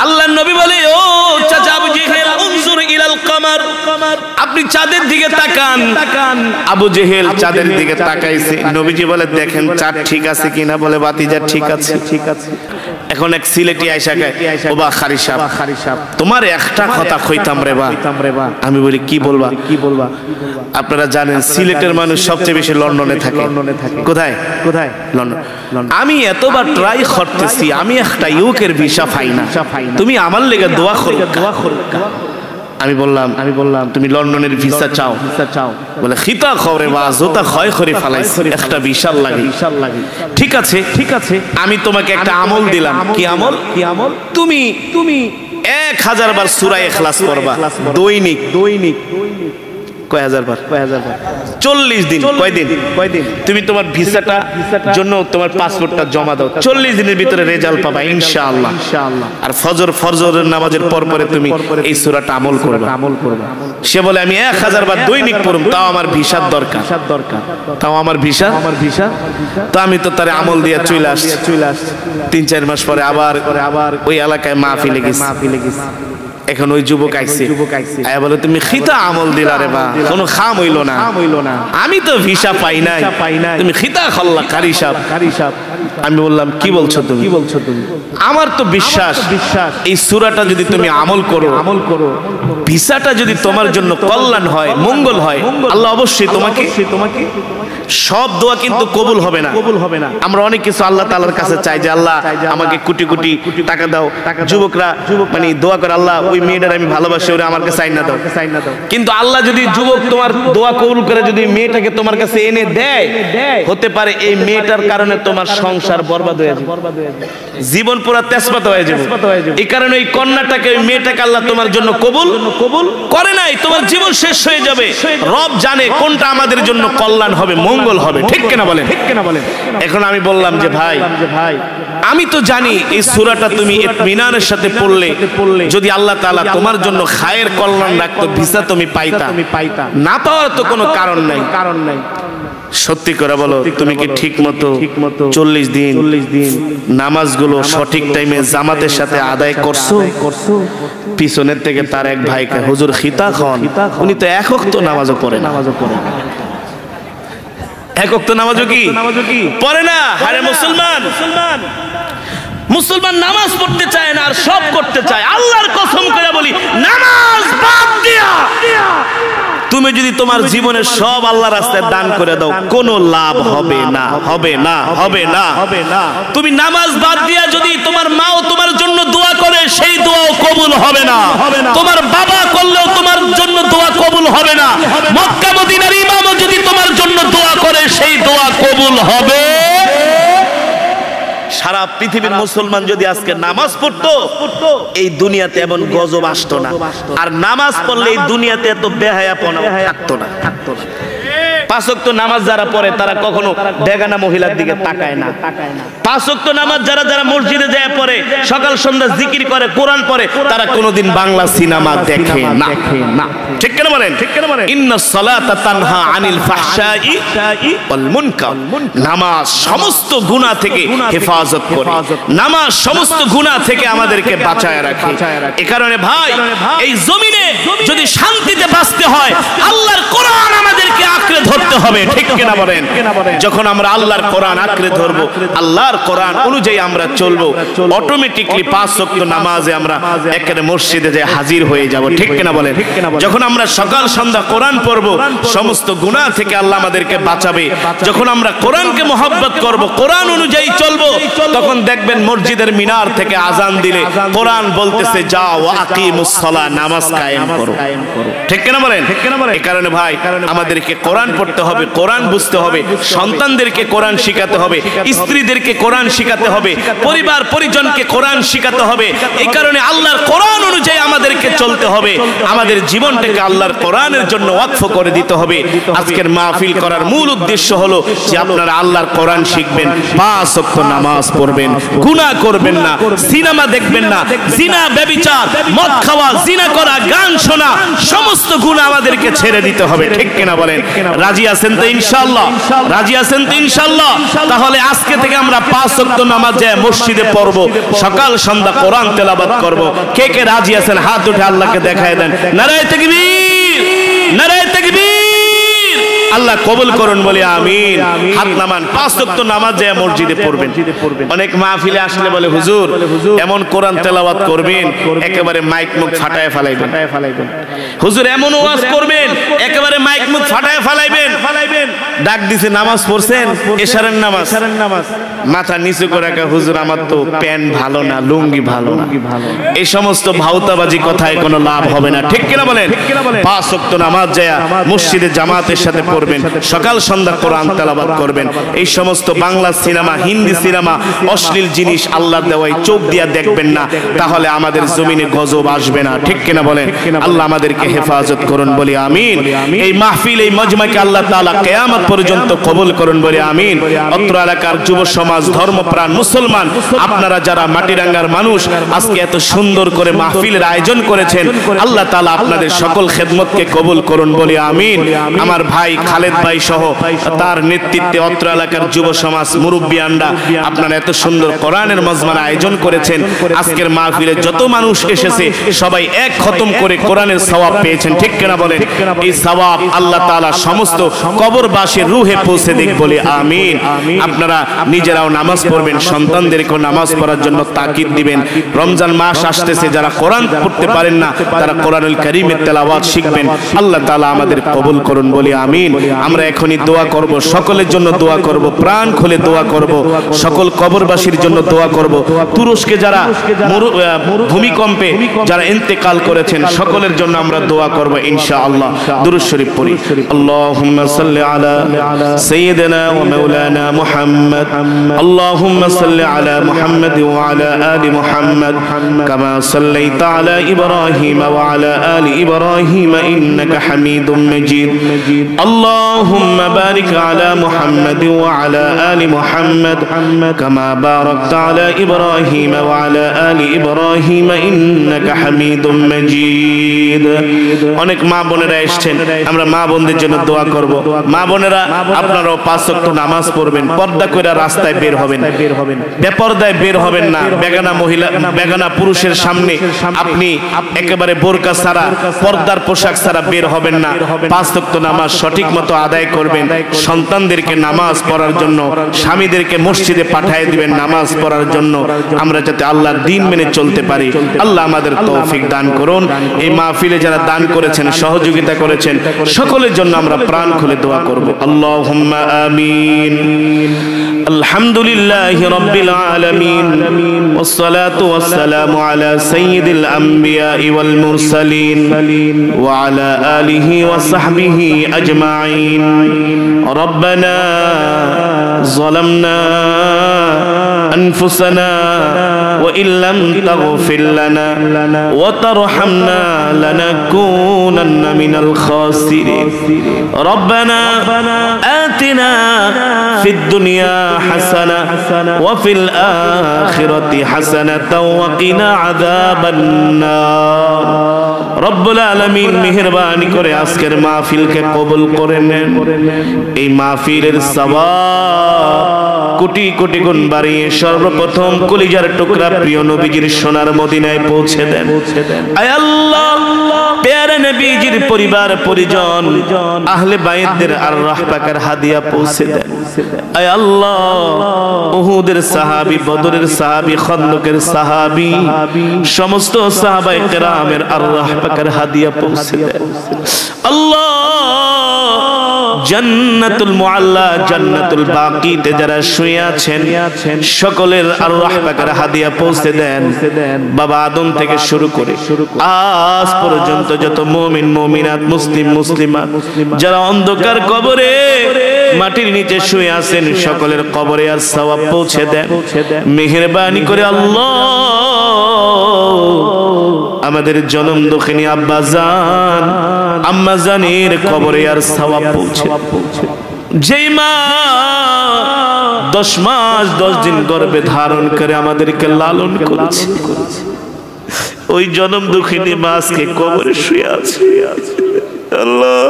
আল্লাহর নবী বলে, ও চাচা আবু জেহেল উনজুর ইলাল কমার, আপনি চাঁদের দিকে তাকান। আবু জেহেল চাঁদের দিকে তাকাইছে। নবীজি বলে, দেখেন চাঁদ ঠিক আছে কিনা? বলে, বাতিজা ঠিক আছে। এখন এক সিলেটি আয়েশা গায়, ও বা খারি সাহেব তোমার একটা কথা কইতাম রে বা। আমি বলি, কি বলবা? আপনারা জানেন সিলেটের মানুষ সবচেয়ে বেশি লন্ডনে থাকে। কোথায়? লন্ডন। আমি এতবার ট্রাই করতেছি, আমি একটা ইউকের ভিসা পাই না, তুমি আমার লেগে দোয়া করো। আমি বললাম তুমি লন্ডনের ভিসা চাও? বলে, খিতা খবরে বা জোতা ক্ষয় করে ফেলাইছে, একটা বিশাল লাগে। ঠিক আছে আমি তোমাকে একটা আমল দিলাম। কি আমল? তুমি 1000 বার সূরা ইখলাস পড়বা দৈনিক। কয় হাজার বার? 40 দিন। কয়দিন? তুমি তোমার ভিসাটা জন্য তোমার পাসপোর্টটা জমা দাও, 40 দিনের ভিতরে রেজাল্ট পাবা ইনশাআল্লাহ। আর ফজরের নামাজের পরে তুমি এই সূরাটা আমল করবে। সে বলে, আমি 1000 বার দৈনিক পড়ব, তাও আমার ভিসার দরকার। তাও আমার ভিসা। তো আমি তো তারে আমল দিয়ে চলে আসছি। 3-4 মাস পরে আবার ওই এলাকায় মাহফিলে গেছি। এখন ওই যুবক আইছে, বলে, তুমি খিতা আমল দিলা রে বা, কোনো খাম হইল না। আমি তো ভিসা পাই নাই, তুমি খিতা খল্লা কারি সাহেব। আমি বললাম, কি বলছো তুমি? আমার তো বিশ্বাস এই সূরাটা যদি তুমি আমল করো, ভিসাটা যদি তোমার জন্য কল্যাণ হয়, মঙ্গল হয়, আল্লাহ অবশ্যই তোমাকে। সব দোয়া কিন্তু কবুল হবে না। আমরা অনেক কিছু আল্লাহ তাআলার কাছে চাই যে আল্লাহ আমাকে কোটি কোটি টাকা দাও। যুবকরা মানে দোয়া করে, আল্লাহ ওই মেয়েটার আমি ভালোবাসি, ওরে আমার কাছে আইনা দাও। কিন্তু আল্লাহ যদি যুবক তোমার দোয়া কবুল করে যদি মেয়েটাকে তোমার কাছে এনে দেয়, হতে পারে এই মেয়েটার কারণে তোমার সংসার বরবাদ হয়ে যাবে, জীবন পুরো তেজপাত হয়ে যাবে। এই কারণে এই কন্যাটাকে, ওই মেয়েটাকে আল্লাহ তোমার জন্য কবুল করে নাই, তোমার জীবন শেষ হয়ে যাবে। রব জানে কোনটা আমাদের জন্য কল্যাণ হবে, মঙ্গল হবে, ঠিক কিনা বলেন? এখন আমি বললাম যে ভাই, আমি তো জানি এই সূরাটা তুমি ইতমিনানের সাথে পড়লে যদি আল্লাহ তাআলা তোমার জন্য খায়ের কল্যাণ রাখতো, ভিসা তুমি পাইতা। না পাওয়ার তো কোনো কারণ নাই। সত্যি করে বলো, তুমি কি ঠিক মতো 40 দিন নামাজগুলো সঠিক টাইমে জামাতের সাথে আদায় করছো? পিছনের থেকে তার এক ভাইকে হুজুর খিতা খান, উনি তো এক ওয়াক্ত নামাজও পড়ে না। এক ওয়াক্ত নামাজও কি পড়ে না? আরে মুসলমান নামাজ পড়তে চায় না আর সব করতে চায়। আল্লাহর কসম করে বলি, নামাজ বাদ দিয়া তুমি যদি তোমার জীবনের সব আল্লাহর রাস্তায় দান করে দাও, কোনো লাভ হবে না, হবে না, হবে না, হবে না। তুমি নামাজ বাদ দিয়া যদি তোমার মাও তোমার জন্য দোয়া করে, সেই দোয়াও কবুল হবে না। তোমার বাবা করলেও তোমার জন্য দোয়া কবুল হবে না। মক্কা মদিনার ইমামও যদি তোমার জন্য দোয়া করে, সেই দোয়া কবুল হবে। সারা পৃথিবীর মুসলমান যদি আজকে নামাজ পড়তো, এই দুনিয়াতে এমন গজব আসতো না। আর নামাজ পড়লে এই দুনিয়াতে এত বেহায়াপনা থাকতো না। 5 ওয়াক্ত নামাজ যারা পড়ে তারা কখনো বেগানা মহিলার দিকে তাকায় না। 5 ওয়াক্ত নামাজ যারা মসজিদে যায় পড়ে, সকাল সন্ধ্যা জিকির করে, কোরআন পড়ে, তারা কোনোদিন বাংলা সিনেমা দেখে না। ঠিক কেন বলেন? ইন্নাস সালাতা তানহা আনিল ফাহশাই ওয়াল মুনকার। নামাজ সমস্ত গুনাহ থেকে হেফাজত করে, নামাজ সমস্ত গুনাহ থেকে আমাদেরকে বাঁচায় রাখে। এই কারণে ভাই, এই জমিনে যদি শান্তিতে বাঁচতে হয়, আল্লাহর কোরআন আমাদেরকে আঁকড়ে ধরতে হবে। ঠিক কিনা বলেন? যখন আমরা আল্লাহর কোরআন আঁকড়ে ধরবো, আল্লাহর কোরআন অনুযায়ী আমরা চলবো, অটোমেটিকলি 5 ওয়াক্ত নামাজে আমরা একেবারে মসজিদে যে হাজির হয়ে যাব। ঠিক কিনা বলেন? যখন আমরা সকাল সন্ধ্যা কোরআন পড়বো, সমস্ত গুনাহ থেকে আল্লাহ আমাদেরকে বাঁচাবে। যখন আমরা কোরআনকে মহব্বত করব, কোরআন অনুযায়ী চলবো, তখন দেখবেন মসজিদের মিনার থেকে আজান দিলে কোরআন বলতেছে, যাও আকিমুস সালাহ, নামাজ কায়েম করো। ঠিক কিনা বলেন? এই কারণে ভাই, আমাদেরকে কোরআন পড়তে হবে, কোরআন বুঝতে হবে, সন্তানদেরকে কোরআন শিখাতে হবে, স্ত্রীদেরকে কোরআন শিখাতে হবে, পরিবার পরিজনকে কোরআন শিখাতে হবে। এই কারণে আল্লাহর কোরআন অনুযায়ী আমাদেরকে চলতে হবে। আমাদের জীবনটাকে আল্লাহর কোরআনের জন্য ওয়াকফ করে দিতে হবে। আজকের মাহফিল করার মূল উদ্দেশ্য হলো যে আপনারা আল্লাহর কোরআন শিখবেন, 5 ওয়াক্ত নামাজ পড়বেন, গুনাহ করবেন না, সিনেমা দেখবেন না, জিনা, ব্যভিচার, মদ খাওয়া, জিনা করা, গান শোনা, সমস্ত গুনাহ আমাদেরকে ছেড়ে দিতে হবে। ঠিক কিনা বলেন? রাজি আছেন তো ইনশাআল্লাহ? রাজি আছেন তো ইনশাআল্লাহ? তাহলে আজকে থেকে আমরা 5 ওয়াক্ত নামাজ যায় মসজিদে পড়ব, সকাল সন্ধ্যা কোরআন তেলাওয়াত করব। কে কে রাজি আছেন হাত উঠে আল্লাহকে দেখায় দেন। নারায়ে তাকবীর, নারায়ে তাকবীর। আল্লাহ কবুল করুন, বলি আমিন। হাত নামান। 5 ওয়াক্ত নামাজ যায় মসজিদে পড়বেন। অনেক মাহফিলে আসলে বলে, হুজুর এমন কোরআন তেলাওয়াত করবেন একেবারে মাইক মুখ ফাটায় ফেলাইবেন। হুজুর এমন ওয়াজ করবেন একেবারে মাইক মুখ ফাটায় ফেলাইবেন। ডাক দিছে, নামাজ পড়ছেন? এশারের নামাজ। মাথা নিচু করে রাখা, হুজুর আমার তো প্যান্ট ভালো না, লুঙ্গি ভালো না। এই সমস্ত ভাউতাবাজি কথায় কোনো লাভ হবে না। ঠিক কিনা বলেন? 5 ওয়াক্ত নামাজ যায় মসজিদে জামাতের সাথে পড়বেন, সকাল সন্ধ্যা কোরআন তেলাওয়াত করবেন। এই সমস্ত বাংলা সিনেমা, হিন্দি সিনেমা, অশ্লীল জিনিস আল্লাহর দেওয়াই চোখ দিয়া দেখবেন না, তাহলে আমাদের জমিনে গজব আসবে না। ঠিক কিনা বলেন? আল্লাহ আমাদেরকে হেফাজত করুন, বলি আমিন। এই মাহফিল, এই মজমাকে আল্লাহ তাআলা কিয়ামত পর্যন্ত কবুল করুন, বলি আমিন। অত্র এলাকার যুব সমাজ, ধর্মপ্রাণ মুসলমান, আপনারা যারা মাটিরাঙ্গার মানুষ, আজকে এত সুন্দর করে মাহফিলের আয়োজন করেছেন, আল্লাহ তাআলা আপনাদের সকল খেদমতকে কবুল করুন, বলি আমিন। আমার ভাই খালেদ ভাই সহ তার নেতৃত্বে অত্র এলাকার যুব সমাজ, মুরব্বিয়ানরা আপনারা এত সুন্দর কোরআনের মজমার আয়োজন করেছেন। আজকের মাহফিলে যত মানুষ এসেছে সবাই এক খতম করে কোরআনের সওয়াব পেয়েছেন। ঠিক কিনা বলেন? এই সওয়াব আল্লাহ তাআলা সমস্ত কবরবাসীর রুহে পৌঁছে দিক, বলে আমিন। আপনারা নিজেরাও নামাজ পড়বেন, সন্তানদেরকেও নামাজ পড়ার জন্য তাকিদ দিবেন। রমজান মাস আসতেছে, যারা কোরআন পড়তে পারেন না তারা কোরআনুল কারীমের তেলাওয়াত শিখবেন। আল্লাহ তাআলা আমাদের কবুল করুন, বলে আমিন। আমরা এখনই দোয়া করব, সকলের জন্য দোয়া করব, প্রাণ খুলে দোয়া করব, সকল কবরবাসীর জন্য দোয়া করব। তুরস্কে যারা ভূমিকম্পে যারা ইন্তেকাল করেছেন সকলের জন্য আমরা দোয়া করব ইনশাআল্লাহ। দুরূদ শরীফ পড়ি। আল্লাহুম্মা সাল্লি আলা সাইয়্যিদিনা ওয়া মাওলানা মুহাম্মদ। আল্লাহুম্মা সাল্লি আলা মুহাম্মদ ওয়া আলা আলি মুহাম্মদ কামা সাল্লাইতা আলা ইব্রাহিম ওয়া আলা আলি ইব্রাহিম ইন্নাকা হামিদুম মাজিদ। আল্লাহ اللهم بارك على محمد وعلى آل محمد كما باركت على إبراهيم وعلى آل إبراهيم إنك حميد مجيد অনেক মা বোনেরা এসেছেন আমরা মা বোনদের জন্য দোয়া করব মা বোনেরা আপনারাও 5 ওয়াক্ত নামাজ পড়বেন পর্দা করে রাস্তায় বের হবেন বেপরদায় বের হবেন না বেগানা মহিলা বেগানা পুরুষের সামনে আপনি একেবারে বোরকা ছাড়া পর্দার পোশাক ছাড়া বের হবেন না 5 ওয়াক্ত নামাজ সঠিক মতো আদায় করবেন সন্তানদেরকে নামাজ পড়ার জন্য স্বামীদেরকে মসজিদে পাঠিয়ে দিবেন নামাজ পড়ার জন্য আমরা যাতে আল্লাহর দ্বীন মেনে চলতে পারি আল্লাহ আমাদের তৌফিক দান করুন এই মাহফিলে যারা দান করেছেন সহযোগিতা করেছেন সকলের জন্য আমরা প্রাণ খুলে দোয়া করব আল্লাহুম্মা আমিন আলহামদুলিল্লাহি রাব্বিল আলামিন ওয়াসসালাতু ওয়াসসালামু আলা সাইয়্যিদিল আমবিয়া ওয়াল মুরসালিন ওয়া আলা আলিহি ওয়া সাহবিহি আজমাইন রব্বানা যালামনা أنفسنا وإن لم تغفر لنا وترحمنا لنكونن من الخاسرين ربنا آتنا في الدنيا حسنة وفي الآخرة حسنة وقنا عذاب النار رب العالمين মেহেরবানি করে আজকের মাহফিলকে কবুল করে নেন এই মাহফিলের সওয়াব কোটি কোটি গুণ বাড়িয়ে সর্বপ্রথম কলিজার টুকরা প্রিয় নবীজির সোনার মদিনায় পৌঁছে দেন আয় আল্লাহ প্যারা নবীজির পরিবার পরিজন আহলে বাইতদের আর রাহবাকার হাদিয়া পৌঁছে দেন আয় আল্লাহ উহুদের সাহাবী বদরের সাহাবী খন্দকের সাহাবী সমস্ত সাহাবায়ে কেরামের আর রাহবাকার হাদিয়া পৌঁছে দেন আল্লাহ জান্নাতুল মুআল্লা জান্নাতুল বাকিতে যারা শুয়ে আছেন সকলের আর রাহবাকার হাদিয়া পৌঁছে দেন বাবা আদম থেকে শুরু করে আজ পর্যন্ত যত মুমিন মুমিনাত মুসলিম মুসলিমাত যারা অন্ধকার কবরে মাটির নিচে শুয়ে আছেন সকলের কবরে আর সওয়াব পৌঁছে দেন মেহেরবানি করে আল্লাহ আমাদের জনম দুঃখিনী আব্বা জান আম্মা জানের কবরে আর সওয়াব পৌঁছে যেই মা 10 মাস 10 দিন গর্ভে ধারণ করে আমাদেরকে লালন করেছে ওই জনম দুঃখিনী মা আজকে কবরে শুয়ে আছে আল্লাহ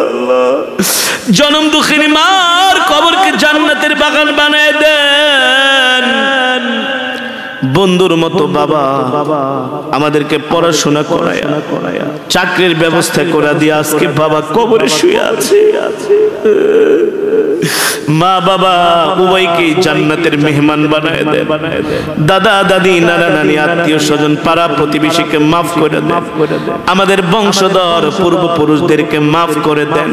জনম দুঃখিনী মার কবরকে জান্নাতের বাগান বানায় দেন বন্ধুর মতো বাবা আমাদেরকে পড়াশোনা করায়া চাকরির ব্যবস্থা করে দিয়ে আজকে বাবা কবরে শুয়ে আছে মা বাবা উভয়কে জান্নাতের মেহমান বানায় দেন দাদা দাদি নানা নানি আত্মীয় স্বজন পাড়া প্রতিবেশীকে মাফ করে দেন আমাদের বংশধর পূর্বপুরুষদেরকে মাফ করে দেন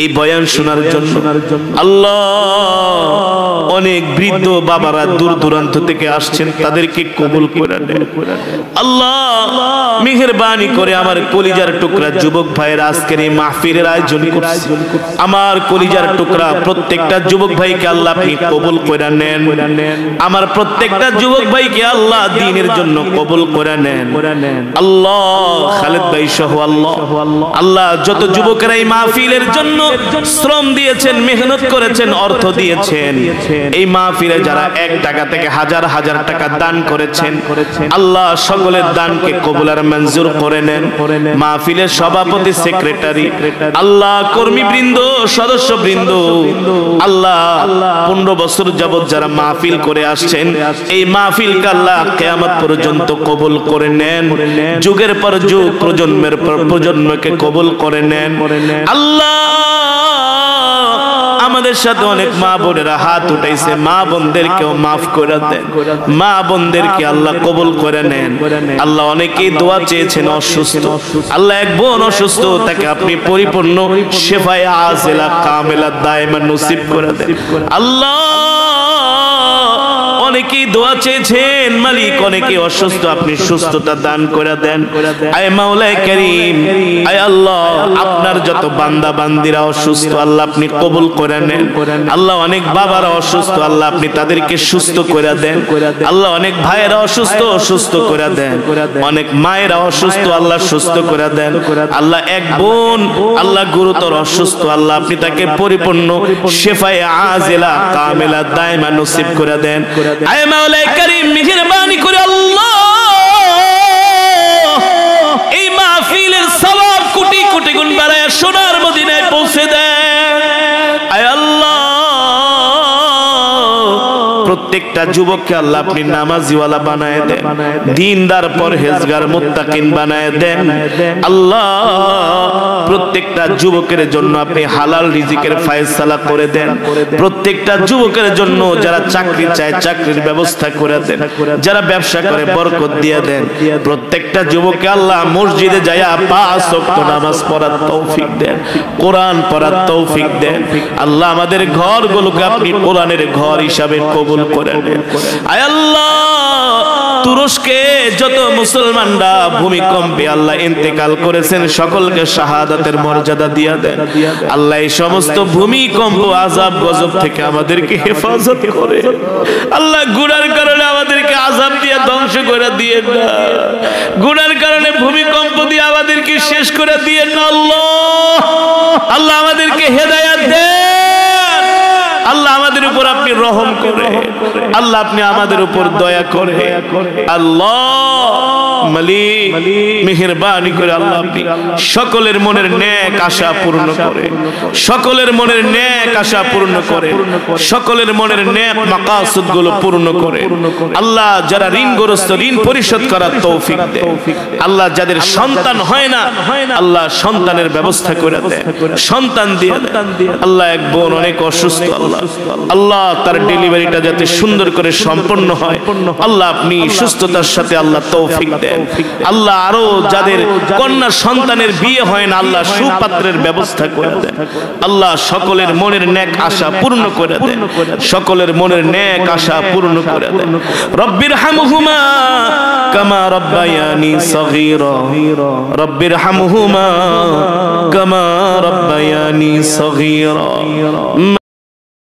এই বয়ান শোনার জন্য আল্লাহ অনেক বৃদ্ধ বাবারা দূর দূরান্ত থেকে আসছেন তাদেরকে কবুল করে নেন আল্লাহ মেহেরবানি করে আমার কলিজার টুকরা যুবক ভাইয়ের আজকের এই মাহফিলের আয়োজন করছে আমার কলিজার টুকরা প্রত্যেকটা যুবক ভাইকে আল্লাহ আপনি কবুল করে নেন আমার প্রত্যেকটা যুবক ভাইকে আল্লাহ দ্বীনের জন্য কবুল করে নেন আল্লাহ খালেদ ভাই সহ আল্লাহ যত যুবকেরা এই মাহফিলের জন্য শ্রম দিয়েছেন মেহনত করেছেন অর্থ দিয়েছেন এই মাহফিলে যারা 1 টাকা থেকে হাজার হাজার টাকা দান করেছেন আল্লাহ সকলের দানকে কবুল আর মঞ্জুর করে নেন মাহফিলের সভাপতি সেক্রেটারি আল্লাহ কর্মীবৃন্দ সদস্যবৃন্দ আল্লাহ 15 বছর যাবত যারা মাহফিল করে আসছেন এই মাহফিলকে আল্লাহ কিয়ামত পর্যন্ত কবুল করে নেন যুগের পর যুগ প্রজন্মের পর প্রজন্মকে কবুল করে নেন আল্লাহ আমাদের সাথে অনেক মা বোনেরা হাত উঠাইছে মা বোনদেরকেও মাফ করে দেন মা বোনদেরকে আল্লাহ কবুল করে নেন আল্লাহ অনেকেই দোয়া চেয়েছেন অসুস্থ আল্লাহ এক বোন অসুস্থ তাকে আপনি পরিপূর্ণ শিফায়ে আজিলা কামিলা দায়মা নসিব করে দেন আল্লাহ অনেকেই দোয়া চেয়েছেন মালিক, অনেকে অসুস্থ, আপনি সুস্থতা দান করে দেন। আয় মাওলায়ে কারীম, আয় আল্লাহ, আপনার যত বান্দা বান্দিরা অসুস্থ আল্লাহ আপনি কবুল করে নেন। আল্লাহ অনেক বাবারা অসুস্থ, আল্লাহ আপনি তাদেরকে সুস্থ করে দেন। আল্লাহ অনেক ভাইয়েরা অসুস্থ, সুস্থ করে দেন। অনেক মায়েরা অসুস্থ, আল্লাহ সুস্থ করে দেন। আল্লাহ এক বোন আল্লাহ গুরুতর অসুস্থ, আল্লাহ আপনি তাকে পরিপূর্ণ শিফায়ে আজিলা কামিলা দায়মা নসিব করে দেন। আয় মাওলায়ে কারীম, মেহেরবানি করে আল্লাহ এই মাহফিলের সওয়াব কোটি কোটি গুণ বাড়ায় সোনার মদিনায় পৌঁছে দেন। আয় আল্লাহ, প্রত্যেকটা যুবককে আল্লাহ আপনি নামাজিওয়ালা বানায় দেন, দিনদার পরহেজগার মুত্তাকিন বানায় দেন। আল্লাহ প্রত্যেকটা যুবকের জন্য আপনি হালাল রিজিকের ফয়সালা করে দেন। প্রত্যেকটা যুবকের জন্য যারা চাকরি চায় চাকরির ব্যবস্থা করে দেন, যারা ব্যবসা করে বরকত দিয়ে দেন। প্রত্যেকটা যুবককে আল্লাহ মসজিদে যায়া 5 ওয়াক্ত নামাজ পড়ার তৌফিক দেন, কোরআন পড়ার তৌফিক দেন। আল্লাহ আমাদের ঘরগুলোকে আপনি কোরআনের ঘর হিসাবে কবুল করে নেন। আয় আল্লাহ, তুরস্কে যত মুসলমানরা ভূমিকম্পে আল্লাহ ইন্তেকাল করেছেন সকলকে শাহাদাতের মর্যাদা দিয়া দেন। আল্লাহ এই সমস্ত ভূমিকম্প আযাব গজব থেকে আমাদেরকে হেফাজত করে। আল্লাহ গুনার কারণে আমাদেরকে আযাব দিয়ে ধ্বংস করে দিয়েন না, গুনার কারণে ভূমিকম্প দিয়ে আমাদেরকে শেষ করে দিয়েন না। আল্লাহ আমাদেরকে হেদায়েত দেন। আল্লাহ আমাদের উপর আপনি রহম করে, আল্লাহ আপনি আমাদের উপর দয়া করে। আল্লাহ মালিক মেহেরবানি করে আল্লাহ আপনি সকলের মনের নেক আশা পূর্ণ করে, সকলের মনের নেক আশা পূর্ণ করে, সকলের মনের নেক মাকাসুদ গুলো পূর্ণ করে। আল্লাহ যারা ঋণগ্রস্ত ঋণ পরিশোধ করার তৌফিক দেন। আল্লাহ যাদের সন্তান হয় না আল্লাহ সন্তানের ব্যবস্থা করে দেন, সন্তান দিয়ে দেন। আল্লাহ এক বোন অনেক অসুস্থ, আল্লাহ তার ডেলিভারিটা যাতে সুন্দর করে সম্পন্ন হয় আল্লাহ আপনি সুস্থতার সাথে আল্লাহ তৌফিক দেন। আল্লাহ আরো যাদের কন্যা সন্তানের বিয়ে হয় না আল্লাহ সুপাত্রের ব্যবস্থা করে দেন। আল্লাহ সকলের মনের নেক আশা পূর্ণ করে দেন, সকলের মনের নেক আশা পূর্ণ করে দেন। রব্বির হামহুমা কামা রব্বায়ানি সগীরা, রব্বির হামহুমা কামা রব্বায়ানি সগীরা।